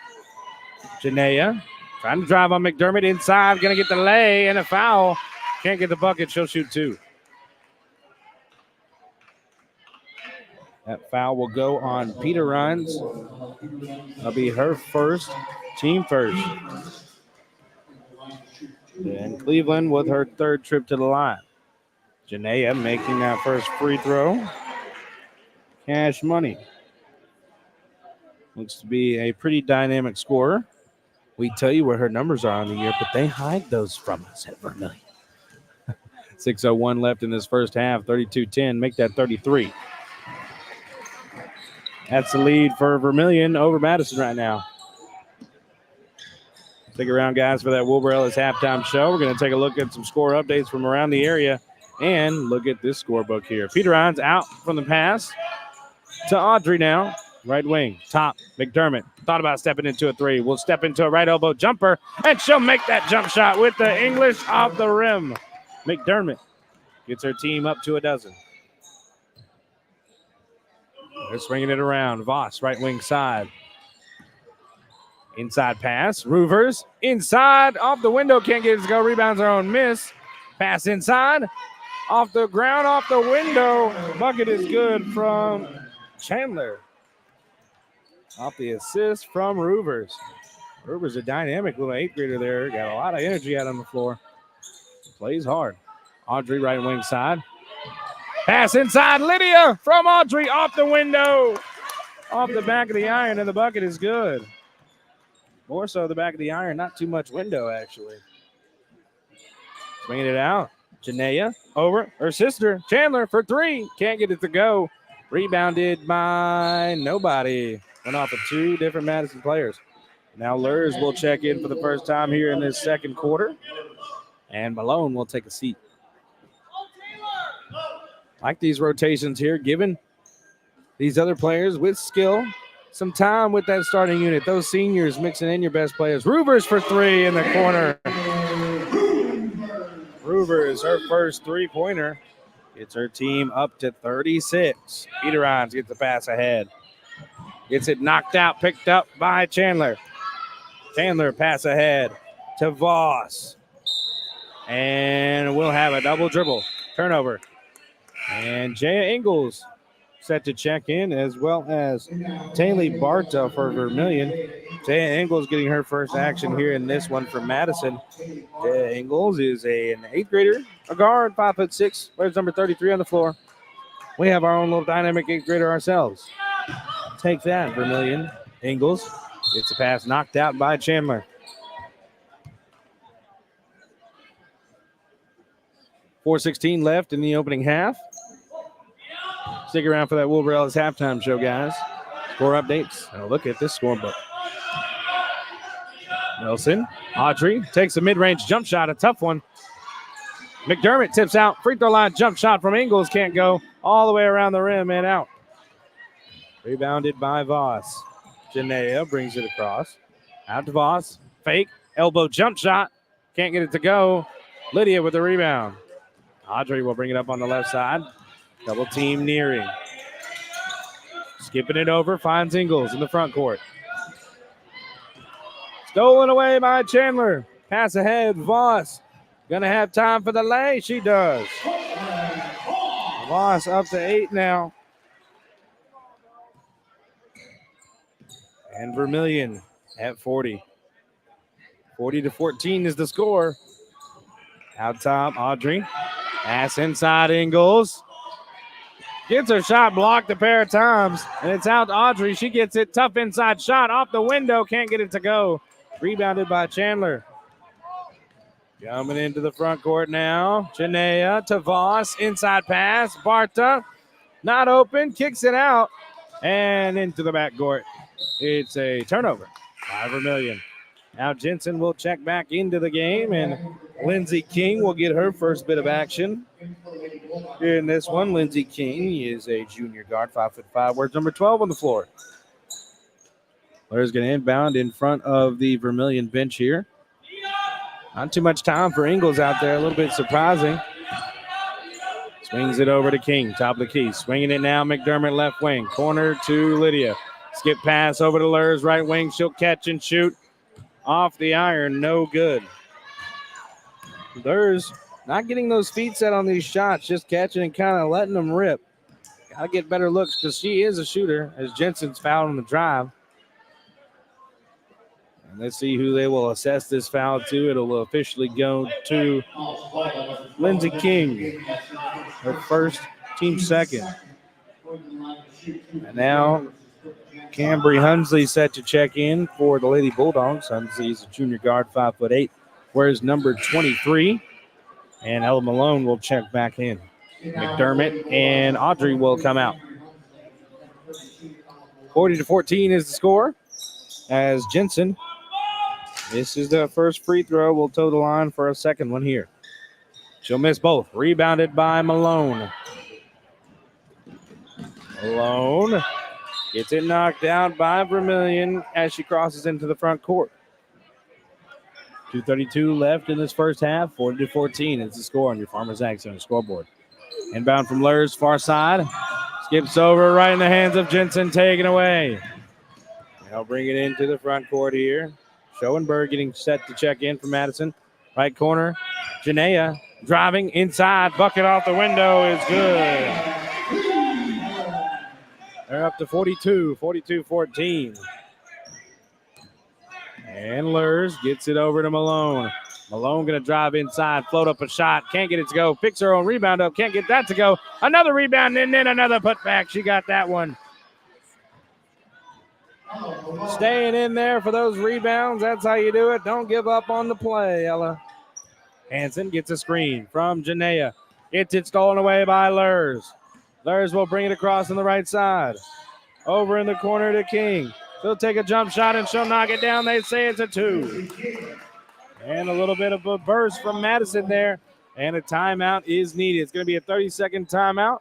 Janaea trying to drive on McDermott inside, going to get the lay and a foul. Can't get the bucket, she'll shoot 2. That foul will go on Peterons. That'll be her first, team first. And Cleveland with her third trip to the line. Janaea making that first free throw. cash money. Looks to be a pretty dynamic scorer. We tell you where her numbers are on the year, but they hide those from us at Vermillion. 6:01 left in this first half, 32-10. Make that 33. That's the lead for Vermillion over Madison right now. Stick around, guys, for that Wilbur Ellis halftime show. We're going to take a look at some score updates from around the area and look at this scorebook here. Peter Hines out from the pass to Audrey now. Right wing, top, McDermott. Thought about stepping into a three. Will step into a right elbow jumper, and she'll make that jump shot with the English off the rim. McDermott gets her team up to a dozen. They're swinging it around. Voss, right wing side. Inside pass. Roovers, inside, off the window. Can't get it to go. Rebounds her own miss. Pass inside. Off the ground, off the window. Bucket is good from Chandler. Off the assist from Roovers. Roovers a dynamic little 8th grader there. Got a lot of energy out on the floor. Plays hard. Audrey, right wing side. Pass inside. Lydia from Audrey off the window. Off the back of the iron, and the bucket is good. More so the back of the iron, not too much window, actually. Swinging it out. Janaea over her sister, Chandler, for three. Can't get it to go. Rebounded by nobody. Went off of two different Madison players. Now Lurs will check in for the first time here in this second quarter. And Malone will take a seat. Like these rotations here, giving these other players with skill some time with that starting unit. Those seniors mixing in your best players. Roovers for three in the corner. Roovers, her first three-pointer. Gets her team up to 36. Peter Hines gets the pass ahead. Gets it knocked out, picked up by Chandler. Chandler pass ahead to Voss. And we'll have a double dribble. Turnover. And Jaya Ingalls set to check in, as well as Taylor Barta for Vermillion. Jaya Ingalls getting her first action here in this one for Madison. Jaya Ingalls is an 8th grader, a guard, 5'6", wears number 33 on the floor. We have our own little dynamic 8th grader ourselves. Take that, Vermillion. Ingalls gets the pass knocked out by Chandler. 4:16 left in the opening half. Stick around for that Wilbur Ellis halftime show, guys. Score updates and a look at this scorebook. Nelson, Audrey takes a mid-range jump shot, a tough one. McDermott tips out, free throw line jump shot from Ingalls, can't go all the way around the rim and out. Rebounded by Voss. Janaea brings it across. Out to Voss, fake, elbow jump shot, can't get it to go. Lydia with the rebound. Audrey will bring it up on the left side. Double team nearing. Skipping it over, finds Ingalls in the front court. Stolen away by Chandler. Pass ahead, Voss. Gonna have time for the lay. She does. Voss up to 8 now. And Vermillion at 40. 40-14 is the score. Out top, Audrey. Pass inside Ingalls. Gets her shot blocked a pair of times, and it's out to Audrey. She gets it. Tough inside shot off the window. Can't get it to go. Rebounded by Chandler. Coming into the front court now. Janaea to Voss. Inside pass. Barta. Not open. Kicks it out. And into the backcourt. It's a turnover by Vermillion. Now Jensen will check back into the game, and Lindsey King will get her first bit of action. Here in this one, Lindsey King is a junior guard, 5'5", wears number 12 on the floor. Player's going to inbound in front of the Vermillion bench here. Not too much time for Ingalls out there, a little bit surprising. Swings it over to King, top of the key. Swinging it now, McDermott left wing. Corner to Lydia. Skip pass over to Lurs, right wing. She'll catch and shoot. Off the iron, no good. Lurs not getting those feet set on these shots, just catching and kind of letting them rip. Got to get better looks because she is a shooter, as Jensen's fouled on the drive. And let's see who they will assess this foul to. It'll officially go to Lindsey King, her first, team second. And now Cambry Hunsley set to check in for the Lady Bulldogs. Hunsley is a junior guard, 5'8", wears number 23. And Ella Malone will check back in. McDermott and Audrey will come out. 40-14 is the score as Jensen misses the first free throw. Will toe the line for a second one here. She'll miss both. Rebounded by Malone. Malone gets it knocked out by Vermillion as she crosses into the front court. 2:32 left in this first half. 40-14 is the score on your Farmers Ag Center scoreboard. Inbound from Lurs, far side. Skips over right in the hands of Jensen, taken away. They'll bring it into the front court here. Schoenberg getting set to check in for Madison. Right corner, Janaea driving inside. Bucket off the window is good. They're up to 42-14. And Lurs gets it over to Malone. Malone going to drive inside, float up a shot. Can't get it to go. Picks her own rebound up. Can't get that to go. Another rebound and then another putback. She got that one. Staying in there for those rebounds. That's how you do it. Don't give up on the play, Ella. Hansen gets a screen from Janaea. It's stolen away by Lurs. Lurs will bring it across on the right side. Over in the corner to King. She'll take a jump shot and she'll knock it down. They say it's a 2. And a little bit of a burst from Madison there. And a timeout is needed. It's going to be a 30-second timeout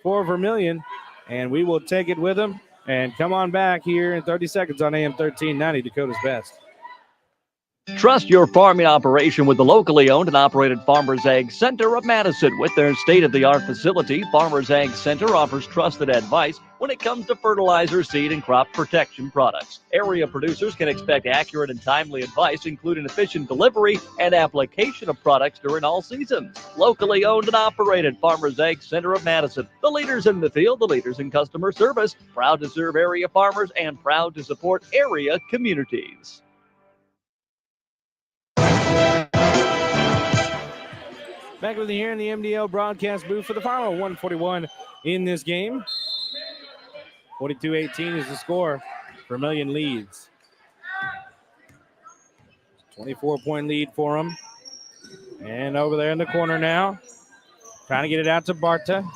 for Vermillion. And we will take it with them. And come on back here in 30 seconds on AM 1390, Dakota's Best. Trust your farming operation with the locally owned and operated Farmers Ag Center of Madison. With their state-of-the-art facility, Farmers Ag Center offers trusted advice when it comes to fertilizer, seed, and crop protection products. Area producers can expect accurate and timely advice, including efficient delivery and application of products during all seasons. Locally owned and operated Farmers Ag Center of Madison. The leaders in the field, the leaders in customer service, proud to serve area farmers and proud to support area communities. Back with you here in the MDL broadcast booth for the final 141 in this game. 42-18 is the score. Vermillion leads. 24-point lead for them. And over there in the corner now. Trying to get it out to Barta.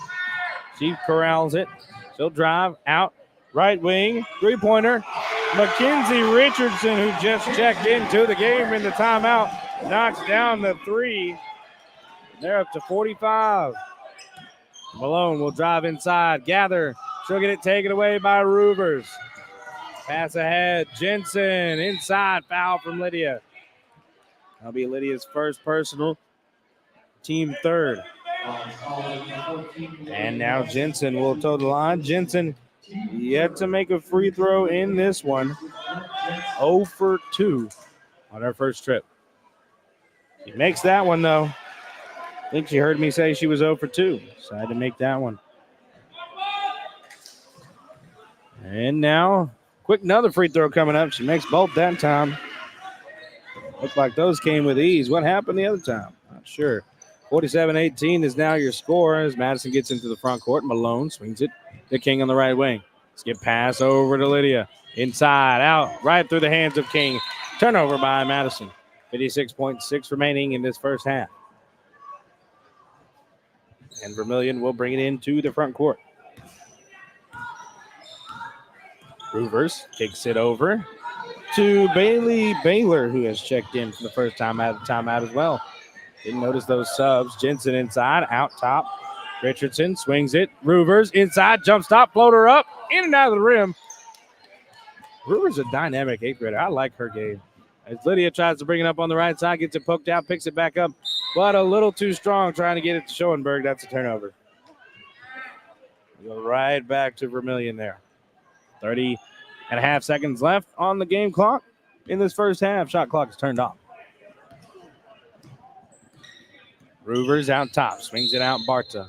She corrals it. She'll drive out. Right wing. Three-pointer. Mackenzie Richardson, who just checked into the game in the timeout, knocks down the 3. They're up to 45. Malone will drive inside. Gather. She'll get it taken away by Rubers. Pass ahead. Jensen inside. Foul from Lydia. That'll be Lydia's first personal. Team third. And now Jensen will toe the line. Jensen yet to make a free throw in this one. 0 for 2 on her first trip. She makes that one, though. I think she heard me say she was 0 for 2, so I had to make that one. And now, quick another free throw coming up. She makes both that time. Looks like those came with ease. What happened the other time? Not sure. 47-18 is now your score as Madison gets into the front court. Malone swings it to King on the right wing. Skip pass over to Lydia. Inside, out, right through the hands of King. Turnover by Madison. 56.6 remaining in this first half. And Vermillion will bring it into the front court. Ruvers kicks it over to Bailey Baylor, who has checked in for the first time out of the timeout as well. Didn't notice those subs. Jensen inside, out top. Richardson swings it. Ruvers inside, jump stop, floater up, in and out of the rim. Ruvers a dynamic 8th grader. I like her game. As Lydia tries to bring it up on the right side, gets it poked out, picks it back up, but a little too strong trying to get it to Schoenberg. That's a turnover. Go right back to Vermillion there. 30.5 seconds left on the game clock in this first half. Shot clock is turned off. Ruvers out top, swings it out Barta.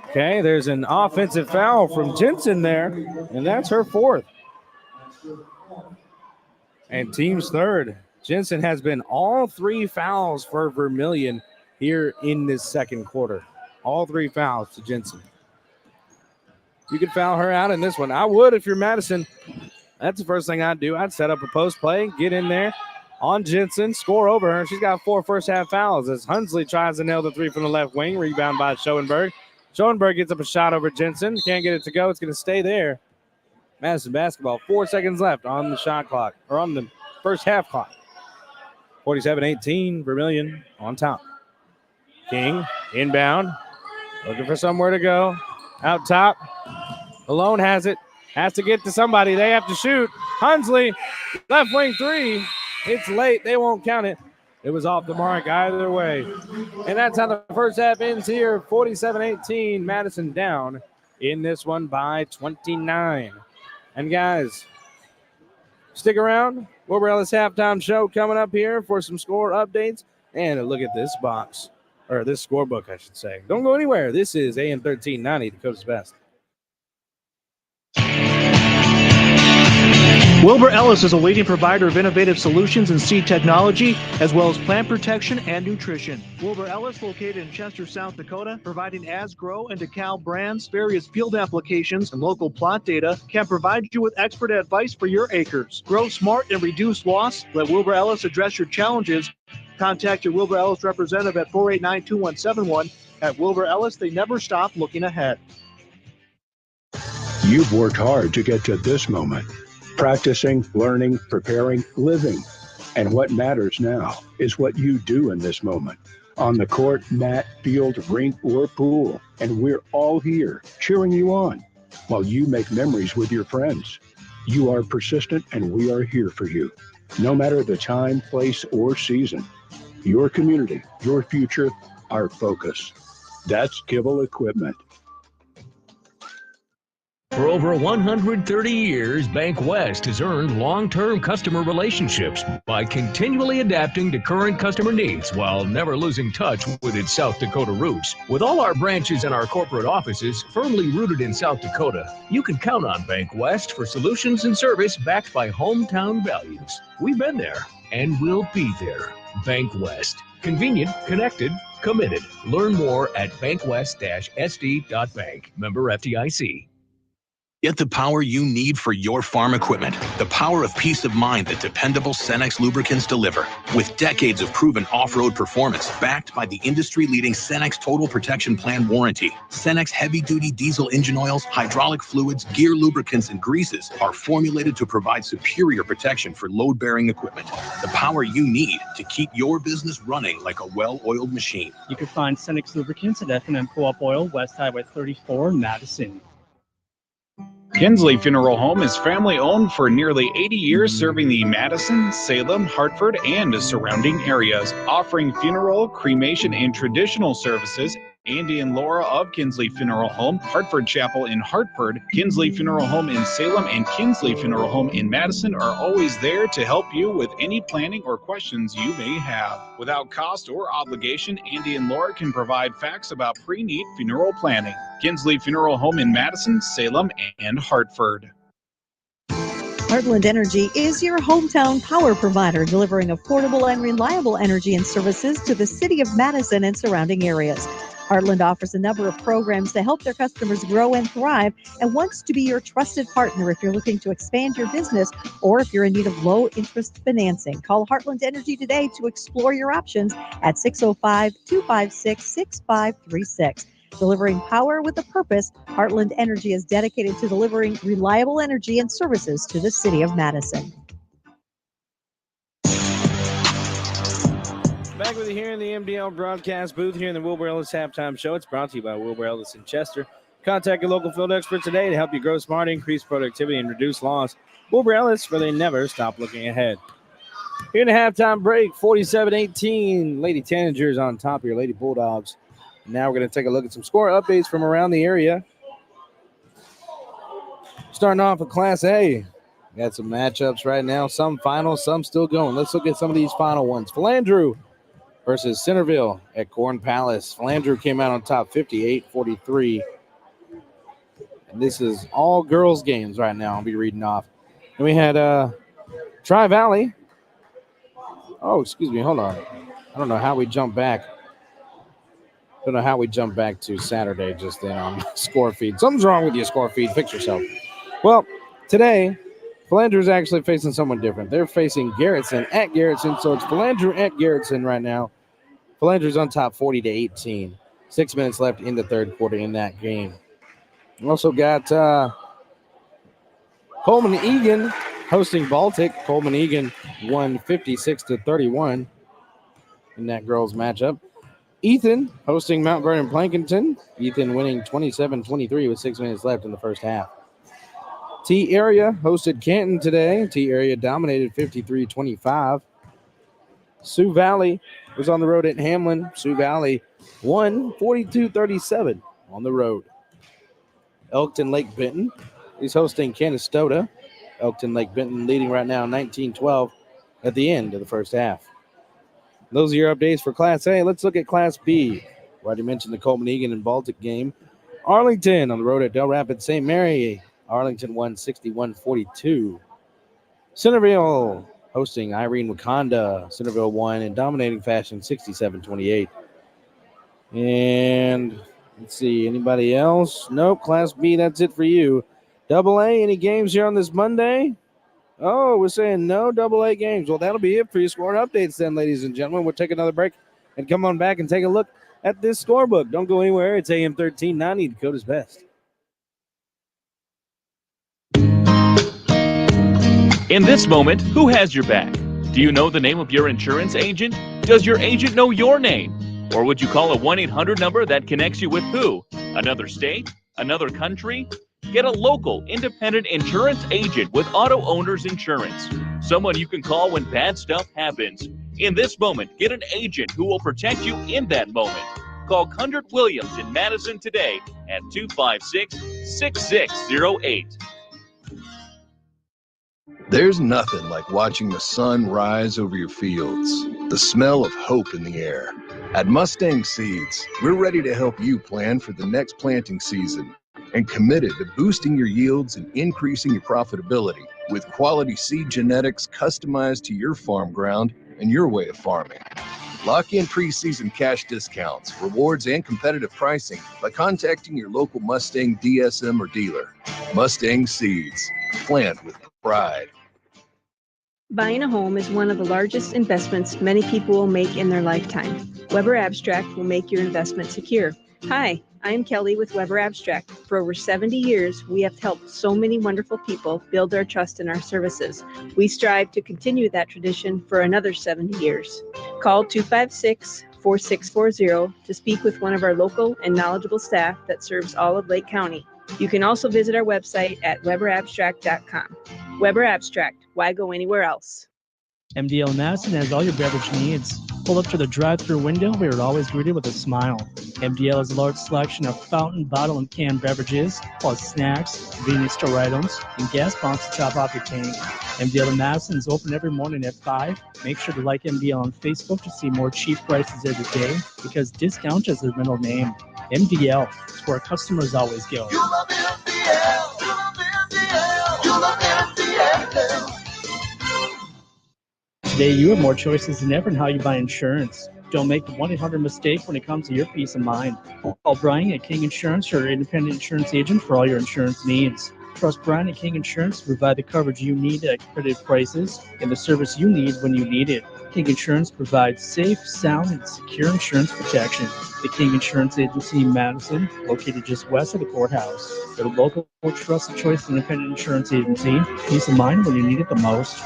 Okay, there's an offensive foul from Jensen there, and that's her 4th. And team's 3rd. Jensen has been all 3 fouls for Vermillion here in this second quarter. All 3 fouls to Jensen. You could foul her out in this one. I would if you're Madison. That's the first thing I'd do. I'd set up a post play, get in there on Jensen, score over her. She's got 4 first-half fouls as Hunsley tries to nail the 3 from the left wing. Rebound by Schoenberg. Schoenberg gets up a shot over Jensen. Can't get it to go. It's going to stay there. Madison basketball. 4 seconds left on the shot clock, or on the first half clock. 47-18, Vermillion on top. King inbound, looking for somewhere to go. Out top, Malone has it. Has to get to somebody. They have to shoot. Hunsley, left wing 3. It's late. They won't count it. It was off the mark either way. And that's how the first half ends here. 47-18. Madison down in this one by 29. And guys, stick around. Wilbur Ellis halftime show coming up here for some score updates. And a look at this box, or this scorebook, I should say. Don't go anywhere. This is AM 1390, Dakota's Best. Wilbur Ellis is a leading provider of innovative solutions in seed technology, as well as plant protection and nutrition. Wilbur Ellis, located in Chester, South Dakota, providing Asgrow and DeKalb brands, various field applications, and local plot data, can provide you with expert advice for your acres. Grow smart and reduce loss. Let Wilbur Ellis address your challenges. Contact your Wilbur Ellis representative at 489-2171. At Wilbur Ellis, they never stop looking ahead. You've worked hard to get to this moment. Practicing, learning, preparing, living. And what matters now is what you do in this moment. On the court, mat, field, rink, or pool. And we're all here cheering you on while you make memories with your friends. You are persistent and we are here for you. No matter the time, place, or season. Your community, your future, our focus. That's Kibble Equipment. For over 130 years, Bank West has earned long-term customer relationships by continually adapting to current customer needs while never losing touch with its South Dakota roots. With all our branches and our corporate offices firmly rooted in South Dakota, you can count on Bank West for solutions and service backed by hometown values. We've been there and we'll be there. Bank West. Convenient, connected, committed. Learn more at bankwest-sd.bank. Member FDIC. Get the power you need for your farm equipment. The power of peace of mind that dependable Cenex lubricants deliver. With decades of proven off-road performance backed by the industry-leading Cenex Total Protection Plan warranty. Cenex heavy-duty diesel engine oils, hydraulic fluids, gear lubricants, and greases are formulated to provide superior protection for load-bearing equipment. The power you need to keep your business running like a well-oiled machine. You can find Cenex lubricants at F&M Co-op Oil, West Highway 34, Madison. Kinsley Funeral Home is family owned for nearly 80 years, serving the Madison, Salem, Hartford, and surrounding areas, offering funeral, cremation, and traditional services. Andy and Laura of Kinsley Funeral Home, Hartford Chapel in Hartford, Kinsley Funeral Home in Salem, and Kinsley Funeral Home in Madison are always there to help you with any planning or questions you may have. Without cost or obligation, Andy and Laura can provide facts about pre-need funeral planning. Kinsley Funeral Home in Madison, Salem, and Hartford. Heartland Energy is your hometown power provider, delivering affordable and reliable energy and services to the city of Madison and surrounding areas. Heartland offers a number of programs to help their customers grow and thrive and wants to be your trusted partner if you're looking to expand your business or if you're in need of low-interest financing. Call Heartland Energy today to explore your options at 605-256-6536. Delivering power with a purpose, Heartland Energy is dedicated to delivering reliable energy and services to the city of Madison. Back with you here in the MDL broadcast booth here in the Wilbur Ellis Halftime Show. It's brought to you by Wilbur Ellis in Chester. Contact your local field expert today to help you grow smart, increase productivity, and reduce loss. Wilbur Ellis, where they never stop looking ahead. Here in the halftime break, 47-18. Lady Tanagers on top of your Lady Bulldogs. Now we're going to take a look at some score updates from around the area. Starting off with Class A. Got some matchups right now. Some final, some still going. Let's look at some of these final ones. Philandrew versus Centerville at Corn Palace. Philandrew came out on top 58-43. And this is all girls games right now. I'll be reading off. And we had Tri-Valley. Oh, excuse me. Hold on. I don't know how we jumped back. Don't know how we jumped back to Saturday just then on score feed. Something's wrong with your score feed. Fix yourself. Well, today, Philander is actually facing someone different. They're facing Garrettson at Garrettson, so it's Philander at Garrettson right now. Philander's on top 40-18. 6 minutes left in the third quarter in that game. We also got Coleman Egan hosting Baltic. Coleman Egan won 56-31 in that girls matchup. Ethan hosting Mount Vernon Plankinton. Ethan winning 27-23 with 6 minutes left in the first half. T Area hosted Canton today. T Area dominated 53-25. Sioux Valley was on the road at Hamlin. Sioux Valley won 42-37 on the road. Elkton Lake Benton is hosting Canastota. Elkton Lake Benton leading right now 19-12 at the end of the first half. Those are your updates for Class A. Let's look at Class B. I already mentioned the Coleman Egan and Baltic game. Arlington on the road at Del Rapids St. Mary. Arlington won 61-42. Centerville hosting Irene Wakanda. Centerville won in dominating fashion 67-28. And let's see, anybody else? Nope, Class B, that's it for you. Double A, any games here on this Monday? Oh, we're saying no double A games. Well, that'll be it for your score updates then, ladies and gentlemen. We'll take another break and come on back and take a look at this scorebook. Don't go anywhere. It's AM 1390, Dakota's Best. In this moment, who has your back? Do you know the name of your insurance agent? Does your agent know your name? Or would you call a 1-800 number that connects you with who? Another state? Another country? Get a local, independent insurance agent with Auto Owners Insurance. Someone you can call when bad stuff happens. In this moment, get an agent who will protect you in that moment. Call Kundert Williams in Madison today at 256-6608. There's nothing like watching the sun rise over your fields, the smell of hope in the air. At Mustang Seeds, we're ready to help you plan for the next planting season and committed to boosting your yields and increasing your profitability with quality seed genetics customized to your farm ground and your way of farming. Lock in preseason cash discounts, rewards, and competitive pricing by contacting your local Mustang DSM or dealer. Mustang Seeds, plant with pride. Buying a home is one of the largest investments many people will make in their lifetime. Weber Abstract will make your investment secure. Hi, I'm Kelly with Weber Abstract. For over 70 years, we have helped so many wonderful people build their trust in our services. We strive to continue that tradition for another 70 years. Call 256-4640 to speak with one of our local and knowledgeable staff that serves all of Lake County. You can also visit our website at weberabstract.com. Weber Abstract, why go anywhere else? MDL Madison has all your beverage needs. Pull up to the drive-thru window where you're always greeted with a smile. MDL has a large selection of fountain, bottle, and canned beverages, plus snacks, convenience store items, and gas pumps to top off your tank. MDL in Madison is open every morning at 5. Make sure to like MDL on Facebook to see more cheap prices every day, because discount is their middle name. MDL is where customers always go. You love MDL. You love MDL. You love MDL. Today, you have more choices than ever in how you buy insurance. Don't make the 1-800 mistake when it comes to your peace of mind. Call Brian at King Insurance, your independent insurance agent for all your insurance needs. Trust Brian at King Insurance to provide the coverage you need at competitive prices and the service you need when you need it. King Insurance provides safe, sound, and secure insurance protection. The King Insurance Agency in Madison, located just west of the courthouse. Their local, trusted choice independent insurance agency. Peace of mind when you need it the most.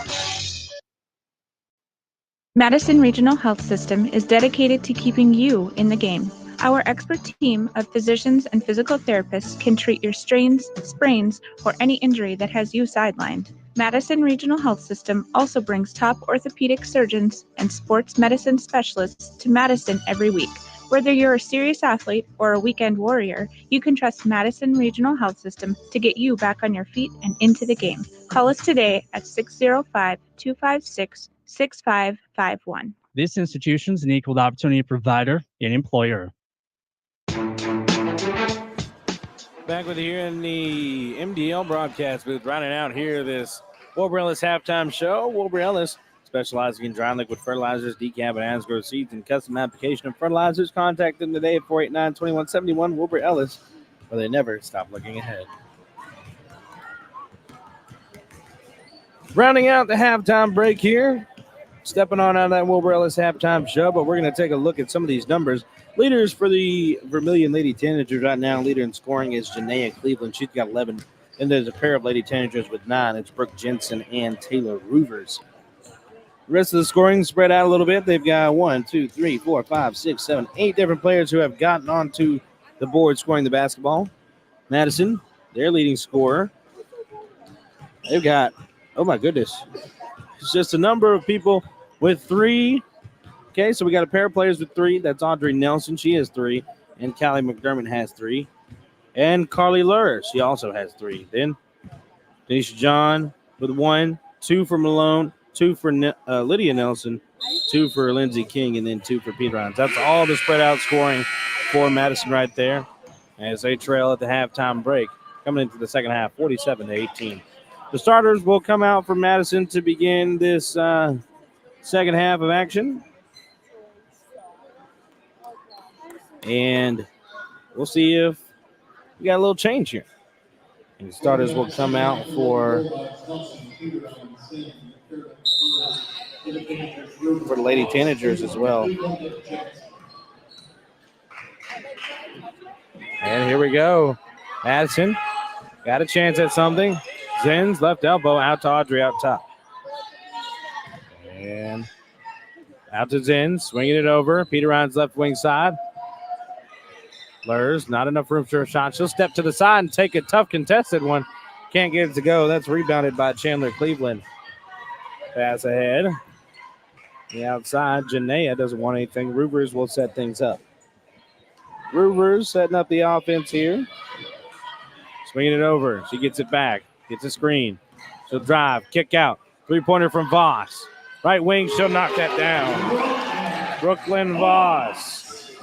Madison Regional Health System is dedicated to keeping you in the game. Our expert team of physicians and physical therapists can treat your strains, sprains, or any injury that has you sidelined. Madison Regional Health System also brings top orthopedic surgeons and sports medicine specialists to Madison every week. Whether you're a serious athlete or a weekend warrior, you can trust Madison Regional Health System to get you back on your feet and into the game. Call us today at 605-256-6551. This institution is an equal opportunity provider and employer. Back with you here in the MDL broadcast booth, running out here this Wilbur Ellis halftime show. Wilbur Ellis specializing in dry and liquid fertilizers, decaf and as-grow seeds, and custom application of fertilizers. Contact them today at 489-2171 Wilbur Ellis, where they never stop looking ahead. Rounding out the halftime break here, stepping on out of that Wilbur Ellis halftime show, but we're going to take a look at some of these numbers. Leaders for the Vermillion Lady Tanagers right now, leader in scoring is Janaea Cleveland. She's got 11. And there's a pair of Lady Tanagers with 9. It's Brooke Jensen and Taylor Roovers. The rest of the scoring spread out a little bit. They've got 1, 2, 3, 4, 5, 6, 7, 8 different players who have gotten onto the board scoring the basketball. Madison, their leading scorer. They've got, oh my goodness, it's just a number of people with 3. Okay, so we got a pair of players with 3. That's Audrey Nelson. She has 3. And Callie McDermott has 3. And Carly Lurr, she also has 3. Then Denisha John with 1, 2 for Malone, 2 for Lydia Nelson, 2 for Lindsey King, and then 2 for Peter Rhines. That's all the spread out scoring for Madison right there as they trail at the halftime break. Coming into the second half, 47-18. The starters will come out for Madison to begin this second half of action. And we'll see if we got a little change here. And the starters will come out for the Lady Tanagers as well. And here we go. Madison got a chance at something. Zen's left elbow out to Audrey out top. And out to Zen, swinging it over. Peter Ryan's left wing side. Lurs, not enough room for a shot. She'll step to the side and take a tough contested one. Can't get it to go. That's rebounded by Chandler Cleveland. Pass ahead. The outside, Janaea doesn't want anything. Roovers will set things up. Roovers setting up the offense here. Swinging it over. She gets it back. Gets a screen. She'll drive. Kick out. Three-pointer from Voss. Right wing, she'll knock that down. Brooklyn Voss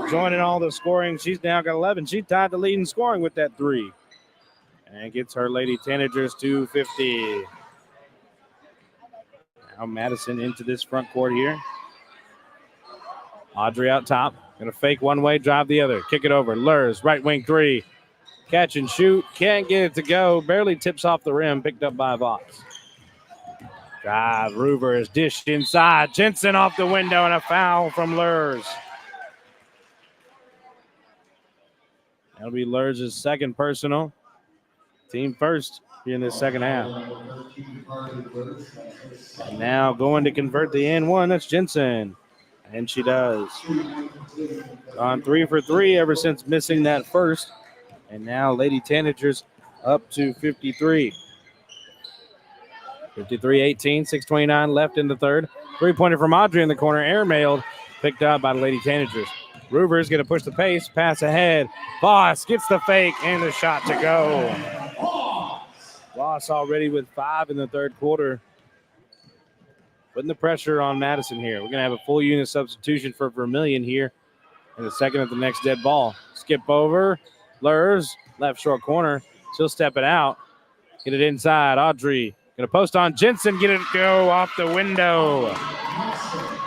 joining all the scoring. She's now got 11. She tied the lead in scoring with that 3. And gets her Lady Tanagers to 50. Now Madison into this front court here. Audrey out top. Going to fake one way, drive the other. Kick it over. Lurs, right wing 3. Catch and shoot. Can't get it to go. Barely tips off the rim. Picked up by Voss. Drive. Roover is dished inside. Jensen off the window and a foul from Lurs. That'll be Lurs' second personal. Team first here in this second half. And now going to convert the N1. That's Jensen. And she does. Gone 3 for 3 ever since missing that first. And now Lady Tanagers up to 53. 53-18, 6:29 left in the third. Three-pointer from Audrey in the corner, airmailed, picked up by the Lady Tanagers. Ruber's going to push the pace, pass ahead. Voss gets the fake and the shot to go. Voss already with 5 in the third quarter. Putting the pressure on Madison here. We're going to have a full unit substitution for Vermillion here in the second of the next dead ball. Skip over. Lurs, left short corner. She'll step it out. Get it inside. Audrey going to post on Jensen. Get it go off the window.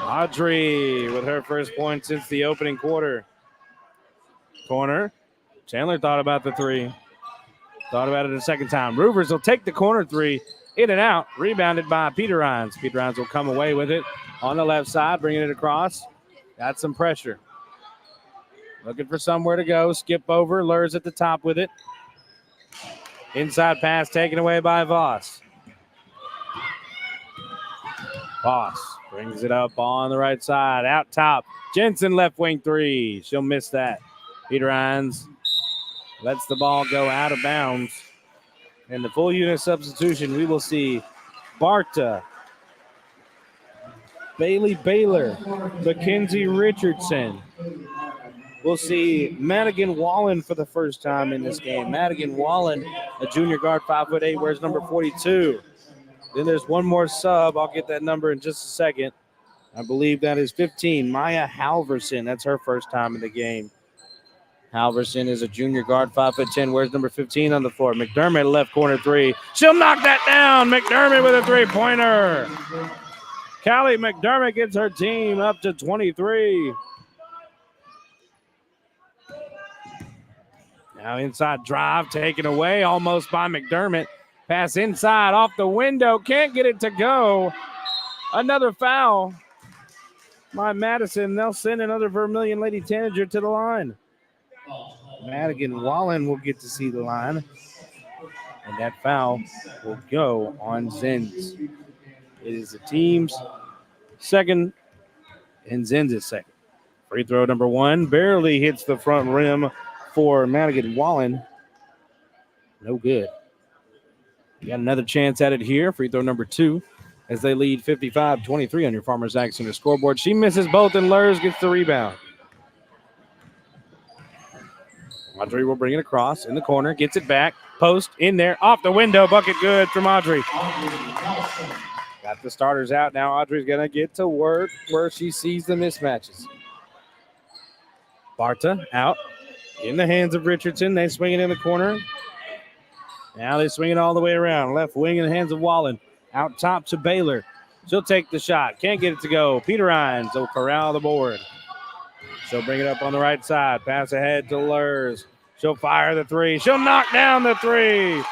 Audrey with her first point since the opening quarter. Corner. Chandler thought about the 3. Thought about it a second time. Roovers will take the corner 3. In and out. Rebounded by Peter Rhines. Peter Rhines will come away with it on the left side, bringing it across. Got some pressure. Looking for somewhere to go. Skip over. Lurs at the top with it. Inside pass taken away by Voss. Voss brings it up on the right side. Out top. Jensen left wing 3. She'll miss that. Peter Rhines lets the ball go out of bounds. And the full unit substitution, we will see Barta, Bailey Baylor, Mackenzie Richardson. We'll see Madigan Wallen for the first time in this game. Madigan Wallen, a junior guard, 5'8", wears number 42. Then there's one more sub. I'll get that number in just a second. I believe that is 15. Maya Halverson. That's her first time in the game. Halverson is a junior guard, 5'10", wears number 15 on the floor. McDermott, left corner 3. She'll knock that down. McDermott with a 3-pointer. Callie McDermott gets her team up to 23. Now inside drive taken away almost by McDermott. Pass inside off the window. Can't get it to go. Another foul by Madison. They'll send another Vermillion Lady Tanager to the line. Madigan Wallen will get to see the line. And that foul will go on Zins. It is the team's second, and Zins' second. Free throw number one barely hits the front rim for Madigan Wallen. No good. You got another chance at it here. Free throw number two as they lead 55-23 on your Farmers Ag Center scoreboard. She misses both, and Lurs gets the rebound. Audrey will bring it across in the corner, gets it back, post in there, off the window, bucket good from Audrey. Got the starters out. Now Audrey's going to get to work where she sees the mismatches. Barta out in the hands of Richardson. They swing it in the corner. Now they swing it all the way around. Left wing in the hands of Wallen. Out top to Baylor. She'll take the shot. Can't get it to go. Peter Rhines will corral the board. She'll bring it up on the right side. Pass ahead to Lurs. She'll fire the three. She'll knock down the three.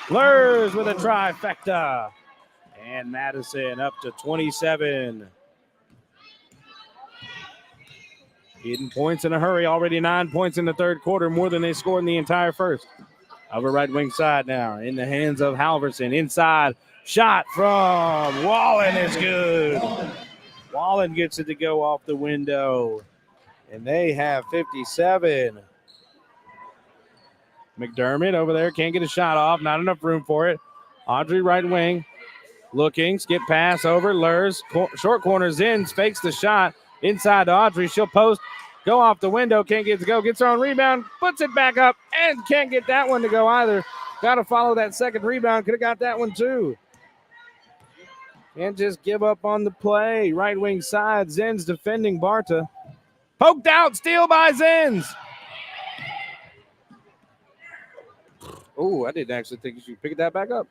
Lurs with a trifecta. And Madison up to 27. Getting points in a hurry. Already 9 points in the third quarter, more than they scored in the entire first. Over right wing side now, in the hands of Halverson. Inside, shot from Wallen is good. Wallen gets it to go off the window. And they have 57. McDermott over there can't get a shot off. Not enough room for it. Audrey right wing. Looking, skip pass over. Lurs, short corner, Zins fakes the shot. Inside to Audrey. She'll post. Go off the window. Can't get it to go. Gets her own rebound. Puts it back up. And can't get that one to go either. Got to follow that second rebound. Could have got that one too. Can't just give up on the play. Right wing side. Zins defending Barta. Poked out. Steal by Zins. Oh, I didn't actually think you should pick that back up.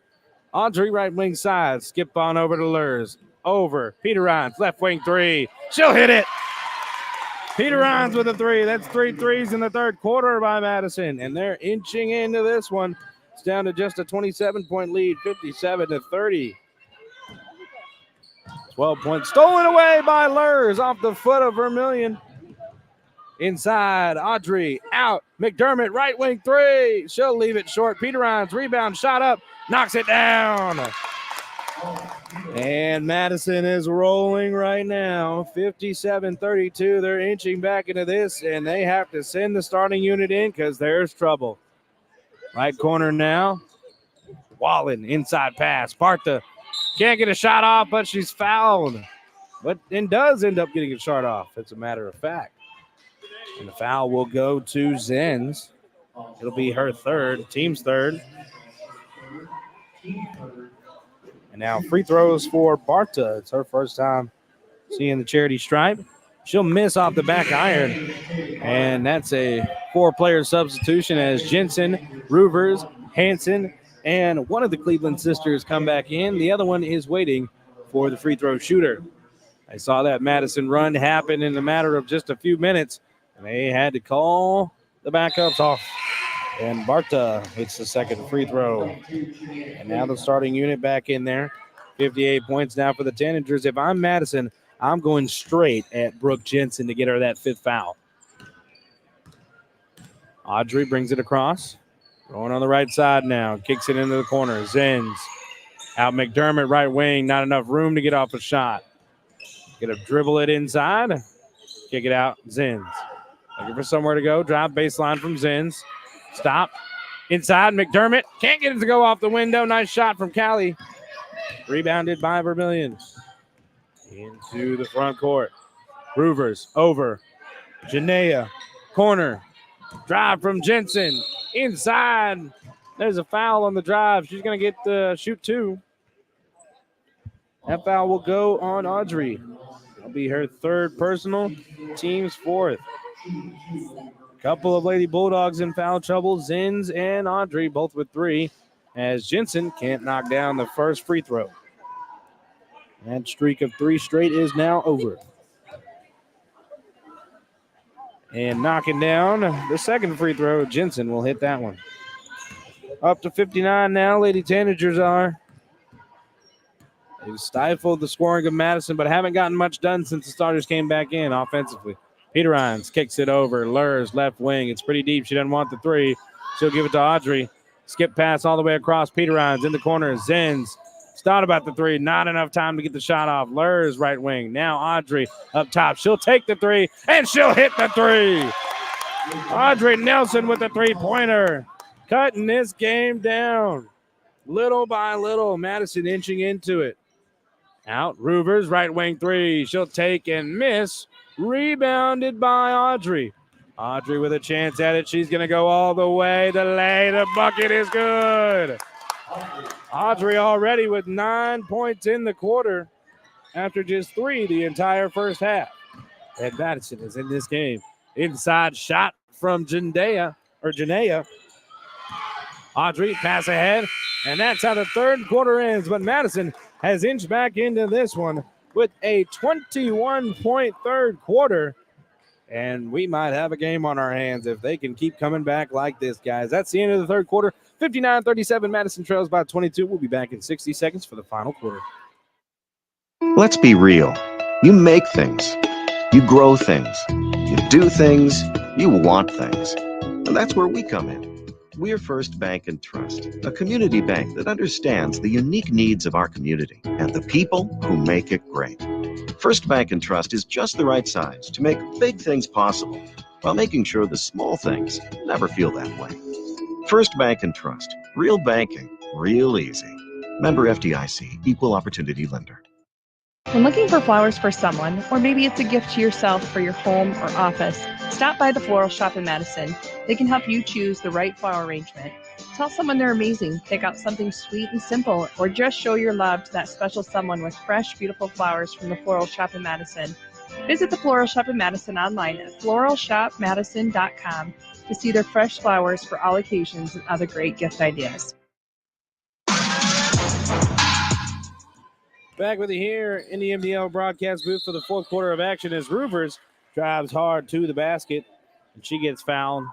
Audrey right wing side. Skip on over to Lurs. Over. Peter Rhines. Left wing three. She'll hit it. Peter Rhines with a three. That's 3 threes in the third quarter by Madison. And they're inching into this one. It's down to just a 27-point lead, 57-30. 12 points stolen away by Lurs off the foot of Vermillion. Inside, Audrey out. McDermott, right wing three. She'll leave it short. Peter Rhines, rebound, shot up, knocks it down. And Madison is rolling right now, 57-32. They're inching back into this, and they have to send the starting unit in because there's trouble. Right corner now. Wallen, inside pass. Barta can't get a shot off, but she's fouled. And does end up getting a shot off, as a matter of fact. And the foul will go to Zins. It'll be her third, team's third. And now free throws for Barta. It's her first time seeing the charity stripe. She'll miss off the back iron. And that's a 4-player substitution as Jensen, Ruvers, Hanson, and one of the Cleveland sisters come back in. The other one is waiting for the free throw shooter. I saw that Madison run happen in a matter of just a few minutes, and they had to call the backups off. And Barta hits the second free throw. And now the starting unit back in there. 58 points now for the Tanagers. If I'm Madison, I'm going straight at Brooke Jensen to get her that 5th foul. Audrey brings it across. Going on the right side now. Kicks it into the corner. Zins. Out McDermott, right wing. Not enough room to get off a shot. Gonna dribble it inside. Kick it out. Zins. Looking for somewhere to go. Drive baseline from Zins. Stop. Inside, McDermott. Can't get it to go off the window. Nice shot from Callie. Rebounded by Vermillion. Into the front court. Ruvers over. Janea. Corner. Drive from Jensen. Inside. There's a foul on the drive. She's going to get the shoot 2. That foul will go on Audrey. That'll be her 3rd personal. Team's 4th. Couple of Lady Bulldogs in foul trouble. Zins and Audrey both with 3 as Jensen can't knock down the first free throw. That streak of 3 straight is now over. And knocking down the second free throw, Jensen will hit that one. Up to 59 now, Lady Tanagers are. They've stifled the scoring of Madison, but haven't gotten much done since the starters came back in offensively. Peter Hines kicks it over. Lurs, left wing. It's pretty deep. She doesn't want the 3. She'll give it to Audrey. Skip pass all the way across. Peter Hines in the corner. Zenz. Thought about the 3. Not enough time to get the shot off. Lurs, right wing. Now Audrey up top. She'll take the 3, and she'll hit the 3. Audrey Nelson with the 3-pointer. Cutting this game down. Little by little, Madison inching into it. Out, Ruvers, right wing 3. She'll take and miss. Rebounded by Audrey. Audrey with a chance at it. She's going to go all the way to lay. The bucket is good. Audrey already with 9 points in the quarter after just 3 the entire first half. And Madison is in this game. Inside shot from Janaea. Audrey, pass ahead. And that's how the third quarter ends. But Madison has inched back into this one with a 21-point third quarter. And we might have a game on our hands if they can keep coming back like this, guys. That's the end of the third quarter. 59-37, Madison trails by 22. We'll be back in 60 seconds for the final quarter. Let's be real. You make things. You grow things. You do things. You want things. And that's where we come in. We're First Bank and Trust, a community bank that understands the unique needs of our community and the people who make it great. First Bank and Trust is just the right size to make big things possible while making sure the small things never feel that way. First Bank and Trust, real banking, real easy. Member FDIC, Equal Opportunity Lender. When looking for flowers for someone, or maybe it's a gift to yourself for your home or office, stop by the Floral Shop in Madison. They can help you choose the right flower arrangement. Tell someone they're amazing, pick out something sweet and simple, or just show your love to that special someone with fresh, beautiful flowers from the Floral Shop in Madison. Visit the Floral Shop in Madison online at floralshopmadison.com to see their fresh flowers for all occasions and other great gift ideas. Back with you here in the MDL broadcast booth for the fourth quarter of action as Ruvers drives hard to the basket, and she gets fouled.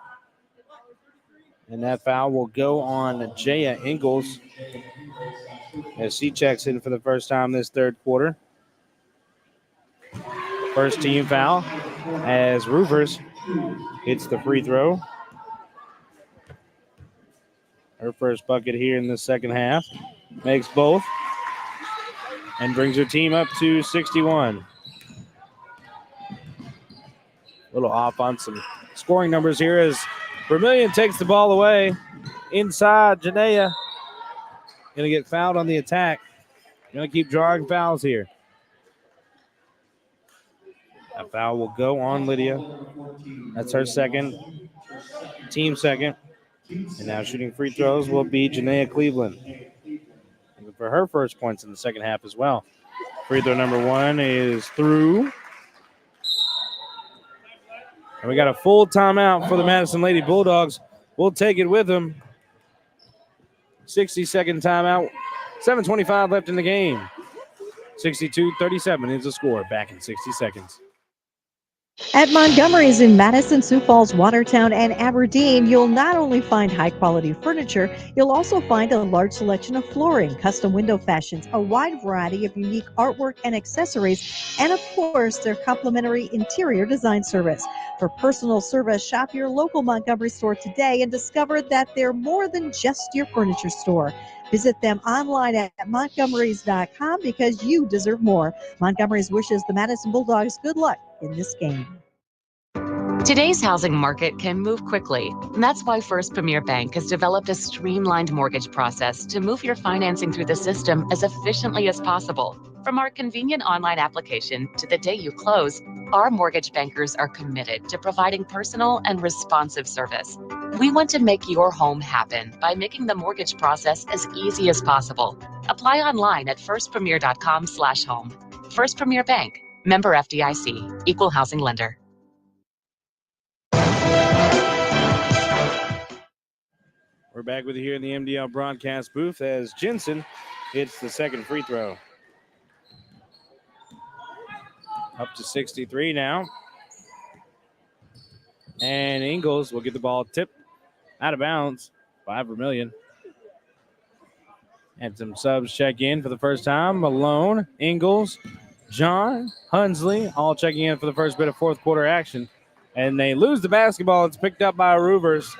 And that foul will go on Jaya Ingalls as she checks in for the first time this third quarter. First team foul as Ruvers hits the free throw. Her first bucket here in the second half. Makes both and brings her team up to 61. A little off on some scoring numbers here as Vermillion takes the ball away inside. Janaea going to get fouled on the attack. Going to keep drawing fouls here. That foul will go on Lydia. That's her second, team second. And now shooting free throws will be Janaea Cleveland. Looking for her first points in the second half as well. Free throw number 1 is through. And we got a full timeout for the Madison Lady Bulldogs. We'll take it with them. 60-second timeout. 7:25 left in the game. 62-37 is the score. Back in 60 seconds. At Montgomery's in Madison, Sioux Falls, Watertown, and Aberdeen, you'll not only find high-quality furniture, you'll also find a large selection of flooring, custom window fashions, a wide variety of unique artwork and accessories, and of course, their complimentary interior design service. For personal service, shop your local Montgomery store today and discover that they're more than just your furniture store. Visit them online at montgomerys.com because you deserve more. Montgomery's wishes the Madison Bulldogs good luck in this game. Today's housing market can move quickly. And that's why First Premier Bank has developed a streamlined mortgage process to move your financing through the system as efficiently as possible. From our convenient online application to the day you close, our mortgage bankers are committed to providing personal and responsive service. We want to make your home happen by making the mortgage process as easy as possible. Apply online at firstpremier.com/home. First Premier Bank, member FDIC, equal housing lender. We're back with you here in the MDL broadcast booth as Jensen hits the second free throw. Up to 63 now. And Ingles will get the ball tipped out of bounds by Vermillion. Had some subs check in for the first time. Malone, Ingles, John, Hunsley, all checking in for the first bit of fourth quarter action. And they lose the basketball. It's picked up by Roovers.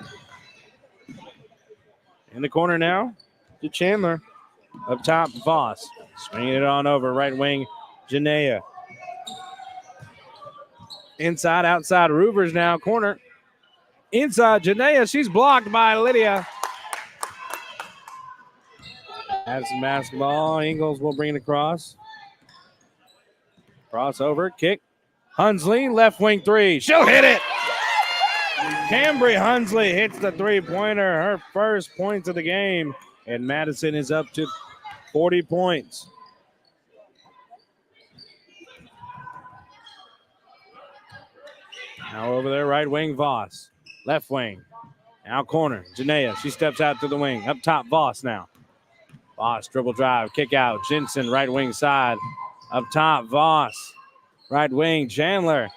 In the corner now to Chandler. Up top, Voss. Swinging it on over. Right wing, Janea. Inside, outside, Roovers now. Corner. Inside, Janea. She's blocked by Lydia. Madison basketball. Ingles will bring it across. Crossover, kick. Hunsley, left wing three. She'll hit it. Cambry Hunsley hits the three-pointer, her first points of the game. And Madison is up to 40 points. Now over there, right wing, Voss. Left wing. Now corner, Janea. She steps out to the wing. Up top, Voss now. Voss, dribble drive, kick out. Jensen, right wing side. Up top, Voss. Right wing, Chandler.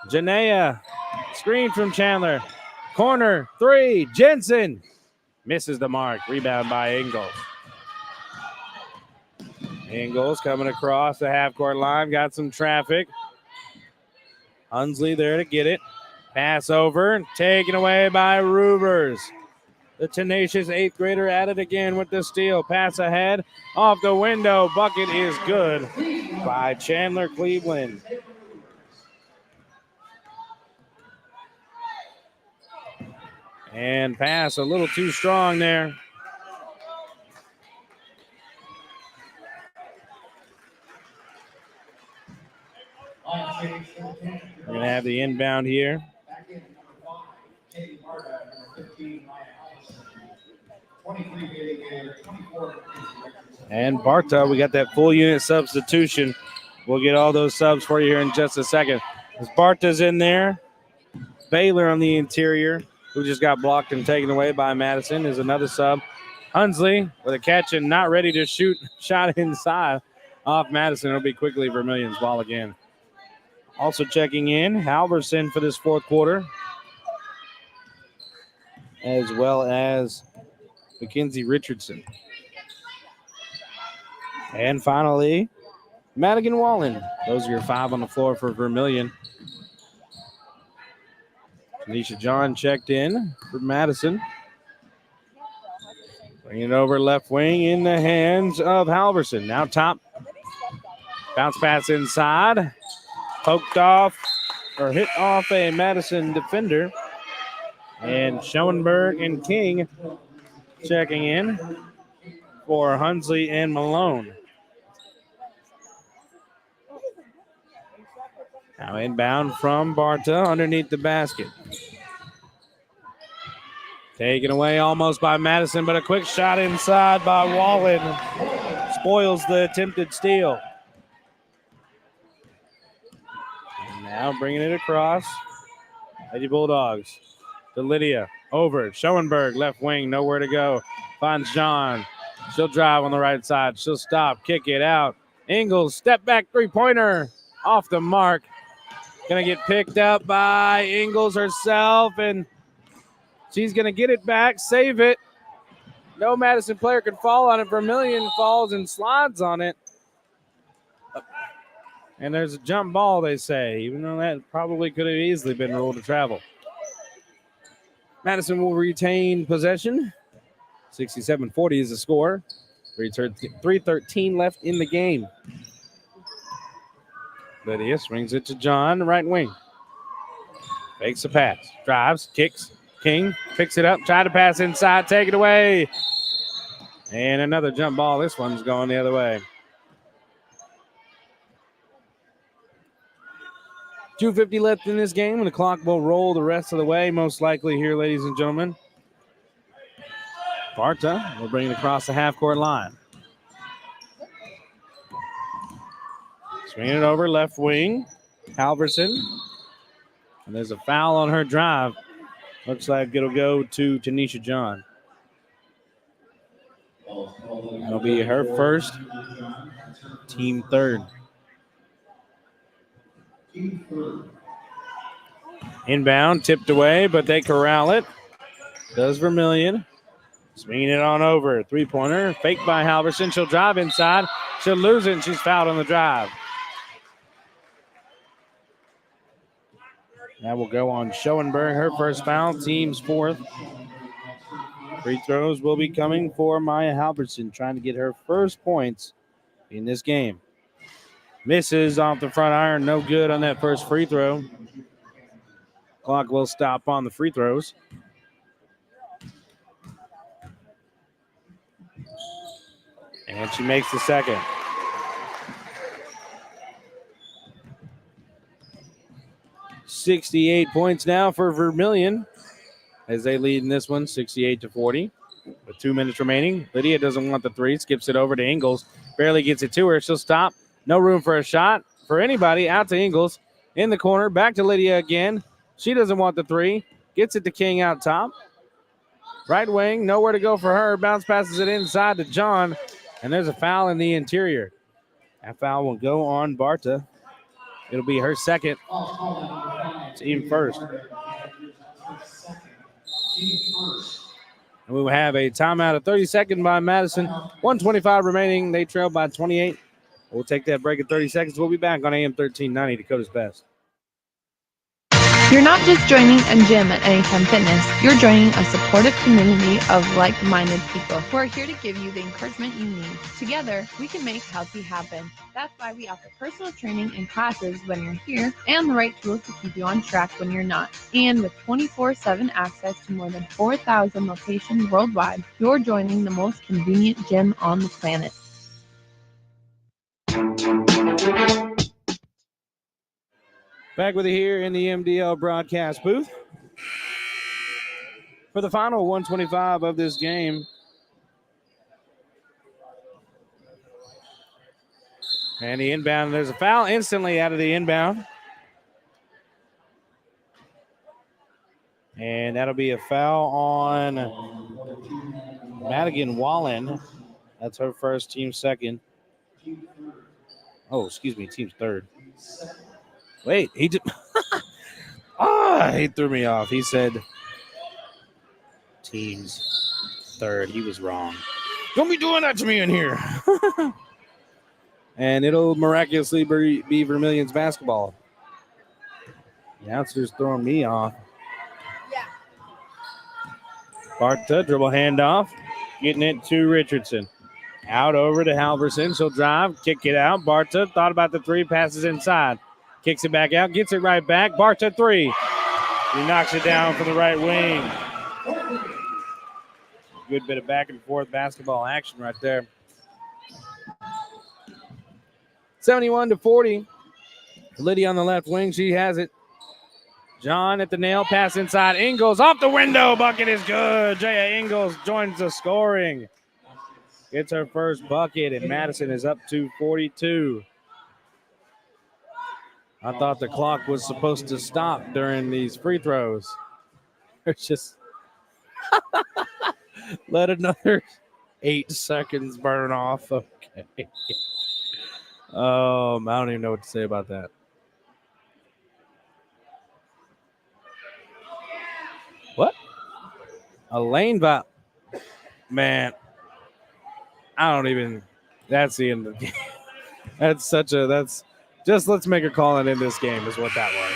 Janea, screen from Chandler. Corner, three, Jensen. Misses the mark. Rebound by Ingles. Ingles coming across the half-court line. Got some traffic. Hunsley there to get it. Pass over. Taken away by Roovers. The tenacious eighth grader at it again with the steal. Pass ahead. Off the window. Bucket is good by Chandler Cleveland. And pass a little too strong there. We're going to have the inbound here. And Barta, we got that full unit substitution. We'll get all those subs for you here in just a second. As Barta's in there, Baylor on the interior, who just got blocked and taken away by Madison, is another sub. Hunsley with a catch and not ready to shoot. Shot inside off Madison. It'll be quickly Vermillion's ball again. Also checking in, Halverson for this fourth quarter, as well as Mackenzie Richardson. And finally, Madigan Wallen. Those are your five on the floor for Vermillion. Tanisha John checked in for Madison. Bringing it over left wing in the hands of Halverson. Now top. Bounce pass inside. Poked off or hit off a Madison defender. And Schoenberg and King checking in for Hunsley and Malone. Now inbound from Barta underneath the basket. Taken away almost by Madison, but a quick shot inside by Wallen spoils the attempted steal. And now bringing it across. Lady Bulldogs to Lydia. Over. Schoenberg, left wing, nowhere to go. Finds John. She'll drive on the right side. She'll stop, kick it out. Ingles, step back three-pointer. Off the mark. Going to get picked up by Ingles herself, and she's going to get it back, save it. No Madison player can fall on it. Vermillion falls and slides on it. And there's a jump ball, they say, even though that probably could have easily been ruled to travel. Madison will retain possession. 67-40 is the score. 3:13 left in the game. Lydia swings it to John, right wing. Fakes a pass, drives, kicks. King picks it up, try to pass inside, take it away. And another jump ball. This one's going the other way. 2:50 left in this game, and the clock will roll the rest of the way, most likely here, ladies and gentlemen. Barta will bring it across the half-court line. Swinging it over left wing. Halverson. And there's a foul on her drive. Looks like it'll go to Tanisha John. That'll be her first, team third. Inbound, tipped away, but they corral it. Does Vermillion. Swinging it on over. Three-pointer, faked by Halverson. She'll drive inside. She'll lose it, and she's fouled on the drive. That will go on Schoenberg, her first foul, team's fourth. Free throws will be coming for Maya Halverson, trying to get her first points in this game. Misses off the front iron, no good on that first free throw. Clock will stop on the free throws. And she makes the second. .68 points now for Vermillion as they lead in this one, 68-40. With 2 minutes remaining, Lydia doesn't want the three, skips it over to Ingles. Barely gets it to her. She'll stop. No room for a shot for anybody. Out to Ingles. In the corner. Back to Lydia again. She doesn't want the three. Gets it to King out top. Right wing. Nowhere to go for her. Bounce passes it inside to John. And there's a foul in the interior. That foul will go on Barta. It'll be her second. Team first. And we will have a timeout of 30 seconds by Madison. 1:25 remaining. They trail by 28. We'll take that break in 30 seconds. We'll be back on AM 1390, Dakota's Best. You're not just joining a gym at Anytime Fitness. You're joining a supportive community of like-minded people who are here to give you the encouragement you need. Together, we can make healthy happen. That's why we offer personal training and classes when you're here and the right tools to keep you on track when you're not. And with 24/7 access to more than 4,000 locations worldwide, you're joining the most convenient gym on the planet. Back with you here in the MDL broadcast booth for the final 125 of this game. And the inbound, there's a foul instantly out of the inbound. And that'll be a foul on Madigan Wallen. That's her first, team second. Oh, excuse me, team's third. Wait, he did. He threw me off. He said team's third. He was wrong. Don't be doing that to me in here. And it'll miraculously be Vermillion's basketball. The announcer's throwing me off. Barta, dribble handoff, getting it to Richardson. Out over to Halverson. She'll drive, kick it out. Barta thought about the three, passes inside. Kicks it back out, gets it right back. Barta three. He knocks it down for the right wing. Good bit of back and forth basketball action right there. 71-40. Lydia on the left wing. She has it. John at the nail. Pass inside. Ingles off the window. Bucket is good. Jaya Ingles joins the scoring. Gets her first bucket, and Madison is up to 42. I thought the clock was supposed to stop during these free throws. It's just let another 8 seconds burn off. Okay. I don't even know what to say about that. What? A lane violation. Man, I don't even. That's the end of the game. That's just let's make a call and end this game is what that was.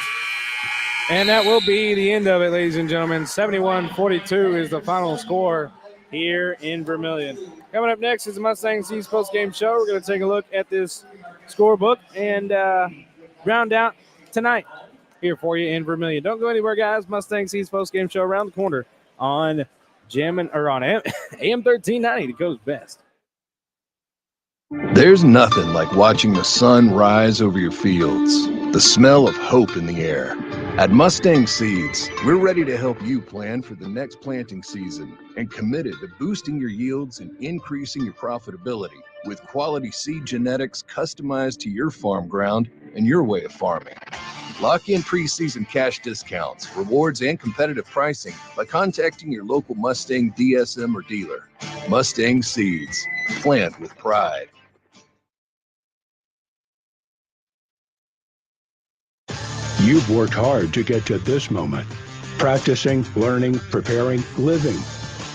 And that will be the end of it, ladies and gentlemen. 71-42 is the final score here in Vermillion. Coming up next is the Mustang Seeds post-game show. We're going to take a look at this scorebook and round out tonight here for you in Vermillion. Don't go anywhere, guys. Mustang Seeds post-game show around the corner on AM 1390, Dakota's Best. There's nothing like watching the sun rise over your fields, the smell of hope in the air. At Mustang Seeds, we're ready to help you plan for the next planting season and committed to boosting your yields and increasing your profitability with quality seed genetics customized to your farm ground and your way of farming. Lock in preseason cash discounts, rewards, and competitive pricing by contacting your local Mustang DSM or dealer. Mustang Seeds, plant with pride. You've worked hard to get to this moment. Practicing, learning, preparing, living.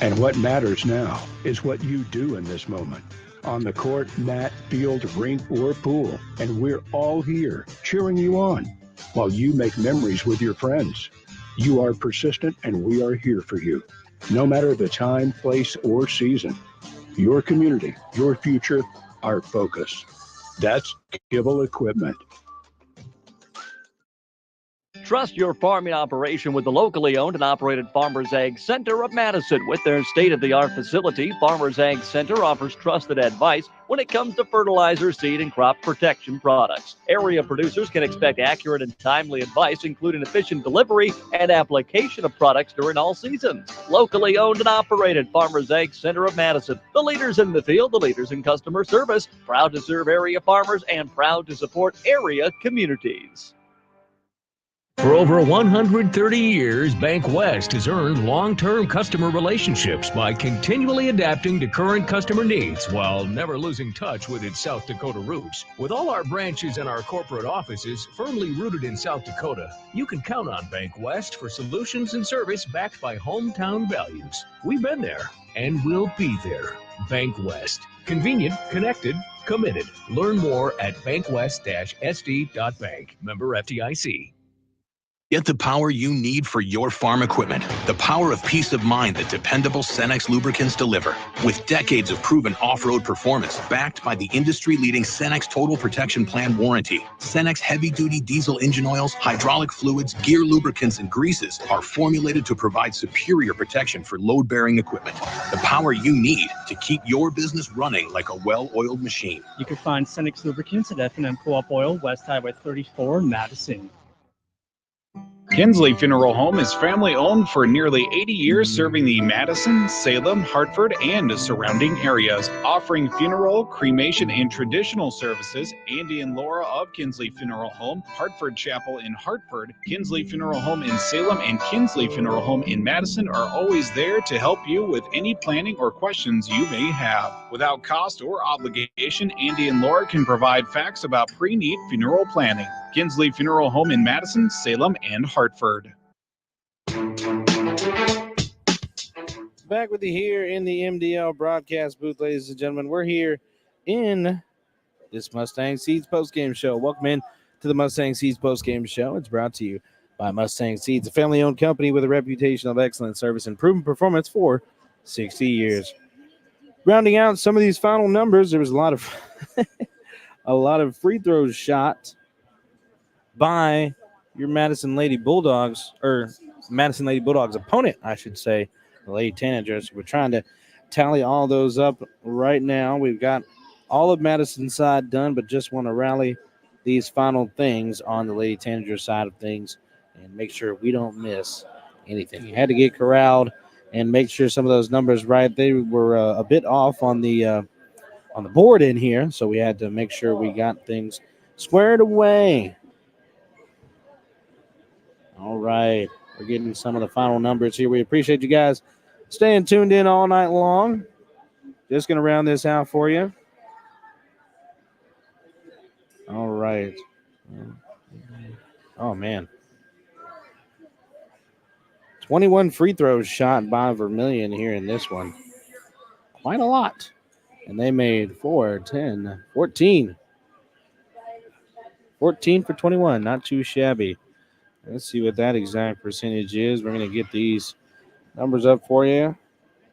And what matters now is what you do in this moment. On the court, mat, field, rink, or pool. And we're all here cheering you on while you make memories with your friends. You are persistent and we are here for you. No matter the time, place, or season. Your community, your future, our focus. That's Kibble Equipment. Trust your farming operation with the locally owned and operated Farmers Ag Center of Madison. With their state-of-the-art facility, Farmers Ag Center offers trusted advice when it comes to fertilizer, seed, and crop protection products. Area producers can expect accurate and timely advice, including efficient delivery and application of products during all seasons. Locally owned and operated Farmers Ag Center of Madison. The leaders in the field, the leaders in customer service, proud to serve area farmers and proud to support area communities. For over 130 years, Bank West has earned long-term customer relationships by continually adapting to current customer needs while never losing touch with its South Dakota roots. With all our branches and our corporate offices firmly rooted in South Dakota, you can count on Bank West for solutions and service backed by hometown values. We've been there and we'll be there. Bank West. Convenient, connected, committed. Learn more at bankwest-sd.bank. Member FDIC. Get the power you need for your farm equipment. The power of peace of mind that dependable Cenex lubricants deliver. With decades of proven off-road performance, backed by the industry-leading Cenex Total Protection Plan warranty. Cenex heavy-duty diesel engine oils, hydraulic fluids, gear lubricants, and greases are formulated to provide superior protection for load-bearing equipment. The power you need to keep your business running like a well-oiled machine. You can find Cenex lubricants at F&M Co-op Oil, West Highway 34, Madison. Kinsley Funeral Home is family-owned for nearly 80 years, serving the Madison, Salem, Hartford, and surrounding areas. Offering funeral, cremation, and traditional services, Andy and Laura of Kinsley Funeral Home, Hartford Chapel in Hartford, Kinsley Funeral Home in Salem, and Kinsley Funeral Home in Madison are always there to help you with any planning or questions you may have. Without cost or obligation, Andy and Laura can provide facts about pre-need funeral planning. Kinsley Funeral Home in Madison, Salem, and Hartford. Back with you here in the MDL broadcast booth, ladies and gentlemen. We're here in this Mustang Seeds postgame show. Welcome in to the Mustang Seeds postgame show. It's brought to you by Mustang Seeds, a family-owned company with a reputation of excellent service and proven performance for 60 years. Rounding out some of these final numbers, there was a lot of free throws shot by your Madison Lady Bulldogs, or Madison Lady Bulldogs opponent, I should say, the Lady Tanagers. We're trying to tally all those up right now. We've got all of Madison's side done, but just want to rally these final things on the Lady Tanager side of things and make sure we don't miss anything. You had to get corralled and make sure some of those numbers right. They were a bit off on the board in here, so we had to make sure we got things squared away. All right, we're getting some of the final numbers here. We appreciate you guys staying tuned in all night long. Just going to round this out for you. All right. Oh, man. 21 free throws shot by Vermillion here in this one. Quite a lot. And they made 4, 10, 14. 14 for 21. Not too shabby. Let's see what that exact percentage is. We're going to get these numbers up for you.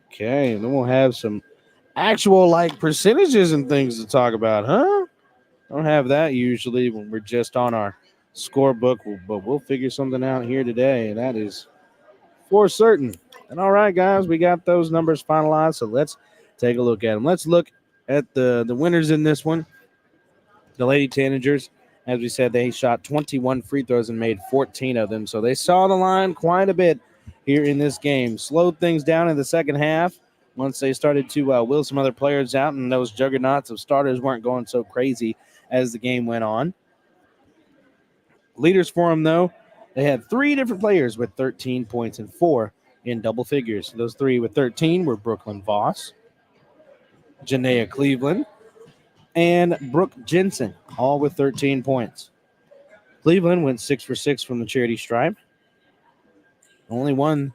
Okay, and then we'll have some actual, percentages and things to talk about, huh? Don't have that usually when we're just on our scorebook, but we'll figure something out here today, and that is for certain. And all right, guys, we got those numbers finalized, so let's take a look at them. Let's look at the winners in this one. The Lady Tanagers. As we said, they shot 21 free throws and made 14 of them. So they saw the line quite a bit here in this game. Slowed things down in the second half once they started to wheel some other players out, and those juggernauts of starters weren't going so crazy as the game went on. Leaders for them, though, they had 3 different players with 13 points and 4 in double figures. Those 3 with 13 were Brooklyn Voss, Janaea Cleveland, and Brooke Jensen, all with 13 points. Cleveland went 6 for 6 from the charity stripe. Only one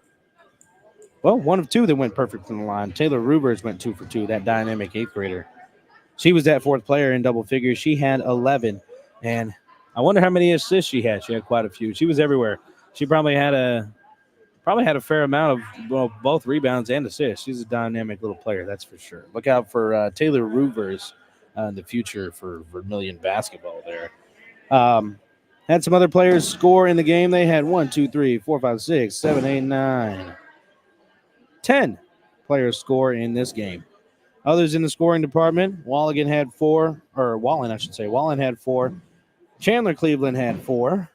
of two that went perfect from the line. Taylor Rubers went 2 for 2, that dynamic 8th grader. She was that 4th player in double figures. She had 11, and I wonder how many assists she had. She had quite a few. She was everywhere. She probably had a fair amount of both rebounds and assists. She's a dynamic little player, that's for sure. Look out for Taylor Rubers in the future for Vermillion basketball there. Had some other players score in the game. They had 1, 2, 3, 4, 5, 6, 7, 8, 9, 10 players score in this game. Others in the scoring department, Wallen had 4. Wallen had 4. Chandler Cleveland had 4.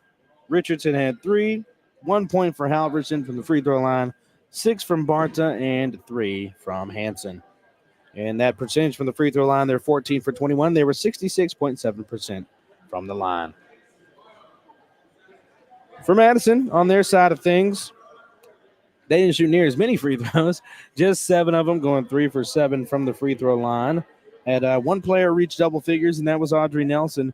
Richardson had 3. 1 point for Halverson from the free throw line, 6 from Barta, and 3 from Hanson. And that percentage from the free throw line, they're 14 for 21. They were 66.7% from the line. For Madison, on their side of things, they didn't shoot near as many free throws, just 7 of them, going 3 for 7 from the free throw line. Had one player reach double figures, and that was Audrey Nelson,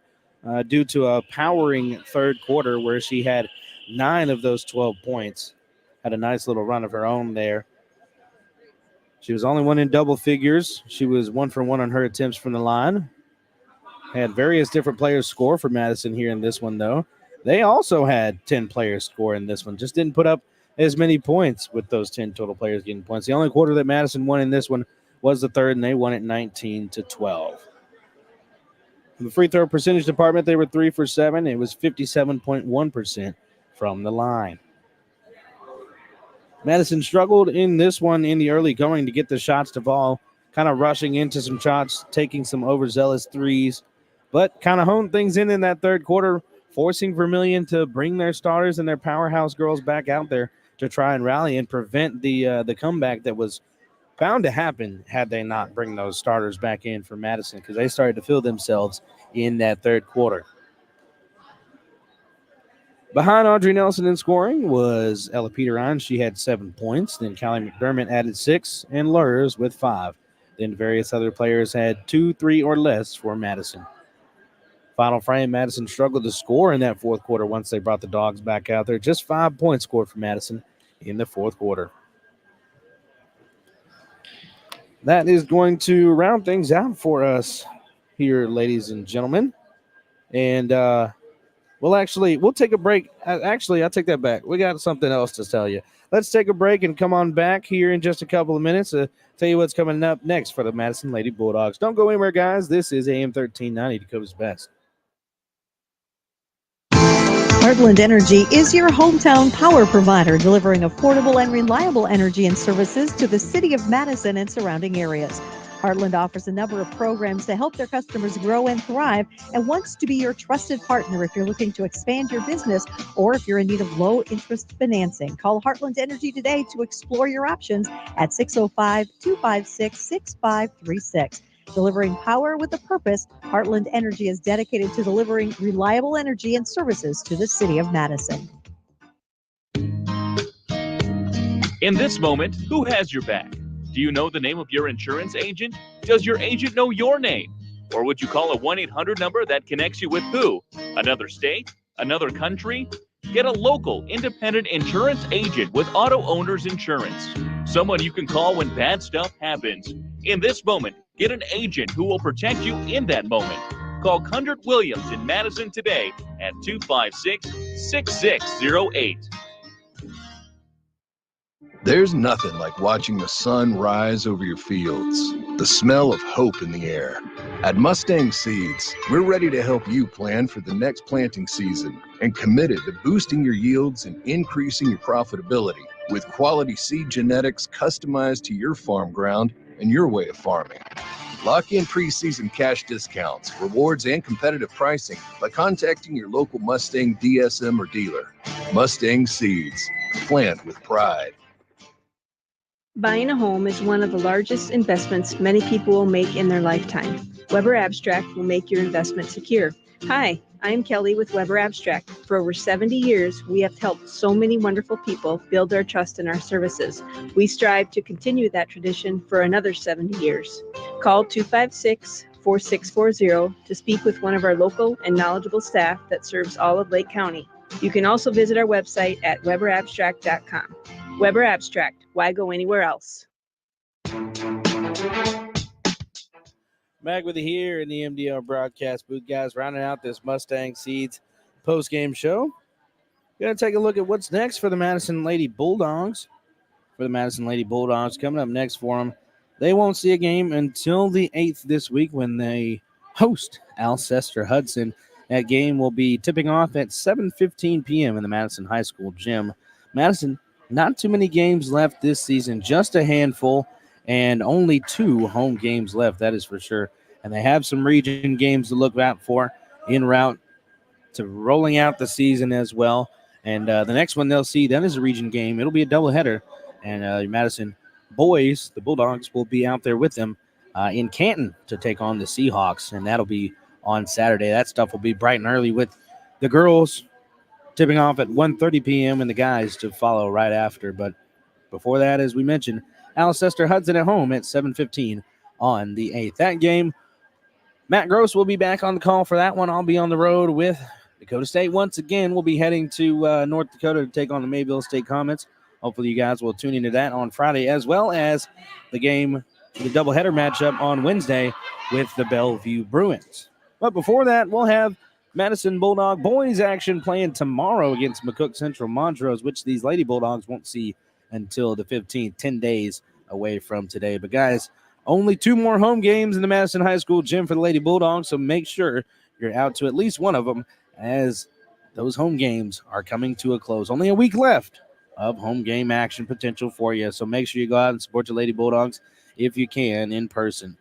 due to a powering third quarter where she had 9 of those 12 points. Had a nice little run of her own there. She was only one in double figures. She was 1 for 1 on her attempts from the line. Had various different players score for Madison here in this one, though. They also had 10 players score in this one. Just didn't put up as many points with those 10 total players getting points. The only quarter that Madison won in this one was the third, and they won it 19-12. In the free throw percentage department, they were 3 for 7. It was 57.1% from the line. Madison struggled in this one in the early going to get the shots to fall, kind of rushing into some shots, taking some overzealous threes, but kind of honed things in that third quarter, forcing Vermillion to bring their starters and their powerhouse girls back out there to try and rally and prevent the comeback that was bound to happen had they not bring those starters back in for Madison, because they started to feel themselves in that third quarter. Behind Audrey Nelson in scoring was Ella Peterine. She had 7 points. Then Callie McDermott added 6, and Lurs with 5. Then various other players had 2, 3, or less for Madison. Final frame, Madison struggled to score in that fourth quarter once they brought the Dogs back out there. Just 5 points scored for Madison in the fourth quarter. That is going to round things out for us here, ladies and gentlemen. And we'll take a break. Actually, I'll take that back. We got something else to tell you. Let's take a break and come on back here in just a couple of minutes to tell you what's coming up next for the Madison Lady Bulldogs. Don't go anywhere, guys. This is AM 1390, Dakota's Best. Heartland Energy is your hometown power provider, delivering affordable and reliable energy and services to the city of Madison and surrounding areas. Heartland offers a number of programs to help their customers grow and thrive and wants to be your trusted partner if you're looking to expand your business or if you're in need of low-interest financing. Call Heartland Energy today to explore your options at 605-256-6536. Delivering power with a purpose, Heartland Energy is dedicated to delivering reliable energy and services to the city of Madison. In this moment, who has your back? Do you know the name of your insurance agent? Does your agent know your name? Or would you call a 1-800 number that connects you with who? Another state? Another country? Get a local, independent insurance agent with Auto Owners Insurance. Someone you can call when bad stuff happens. In this moment, get an agent who will protect you in that moment. Call Kundert Williams in Madison today at 256-6608. There's nothing like watching the sun rise over your fields, the smell of hope in the air. At Mustang Seeds, we're ready to help you plan for the next planting season and committed to boosting your yields and increasing your profitability with quality seed genetics customized to your farm ground and your way of farming. Lock in preseason cash discounts, rewards, and competitive pricing by contacting your local Mustang DSM or dealer. Mustang Seeds, plant with pride. Buying a home is one of the largest investments many people will make in their lifetime. Weber Abstract will make your investment secure. Hi, I'm Kelly with Weber Abstract. For over 70 years, we have helped so many wonderful people build their trust in our services. We strive to continue that tradition for another 70 years. Call 888-4640 to speak with one of our local and knowledgeable staff that serves all of Lake County. You can also visit our website at weberabstract.com. Weber Abstract, why go anywhere else? Back with you here in the MDL broadcast booth, guys, rounding out this Mustang Seeds post-game show. Going to take a look at what's next for the Madison Lady Bulldogs. For the Madison Lady Bulldogs, coming up next for them, they won't see a game until the 8th this week when they host Alcester Hudson. That game will be tipping off at 7:15 p.m. in the Madison High School gym. Madison, not too many games left this season, just a handful, and only 2 home games left, that is for sure. And they have some region games to look out for en route to rolling out the season as well. And the next one they'll see, that is a region game. It'll be a doubleheader. And Madison boys, the Bulldogs, will be out there with them in Canton to take on the Seahawks. And that'll be on Saturday. That stuff will be bright and early with the girls tipping off at 1:30 p.m. and the guys to follow right after. But before that, as we mentioned, Alcester Hudson at home at 7:15 on the 8th. That game, Matt Gross will be back on the call for that one. I'll be on the road with Dakota State. Once again, we'll be heading to North Dakota to take on the Mayville State Comets. Hopefully you guys will tune into that on Friday, as well as the game, the doubleheader matchup on Wednesday with the Bellevue Bruins. But before that, we'll have Madison Bulldog boys action playing tomorrow against McCook Central Montrose, which these Lady Bulldogs won't see until the 15th, 10 days away from today. But guys, only 2 more home games in the Madison High School gym for the Lady Bulldogs, so make sure you're out to at least one of them as those home games are coming to a close. Only a week left of home game action potential for you, so make sure you go out and support your Lady Bulldogs if you can in person.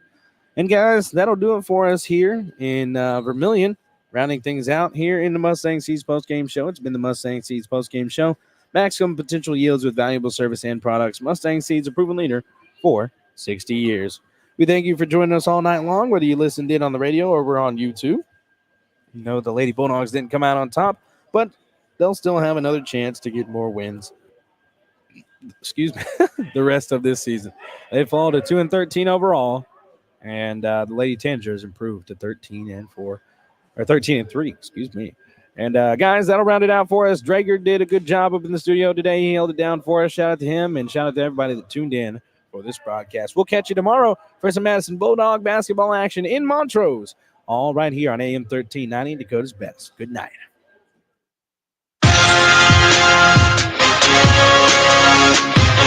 And guys, that'll do it for us here in Vermillion, rounding things out here in the Mustang Seeds postgame show. It's been the Mustang Seeds postgame show. Maximum potential yields with valuable service and products. Mustang Seeds, a proven leader for 60 years. We thank you for joining us all night long, whether you listened in on the radio or we're on YouTube. You know, the Lady Bulldogs didn't come out on top, but they'll still have another chance to get more wins. Excuse me, the rest of this season. They fall to 2-13 overall, and the Lady Tanagers improved to 13-4, or 13-3, excuse me. And guys, that'll round it out for us. Drager did a good job up in the studio today. He held it down for us. Shout out to him, and shout out to everybody that tuned in for this broadcast. We'll catch you tomorrow for some Madison Bulldog basketball action in Montrose, all right here on AM 1390, Dakota's Best. Good night.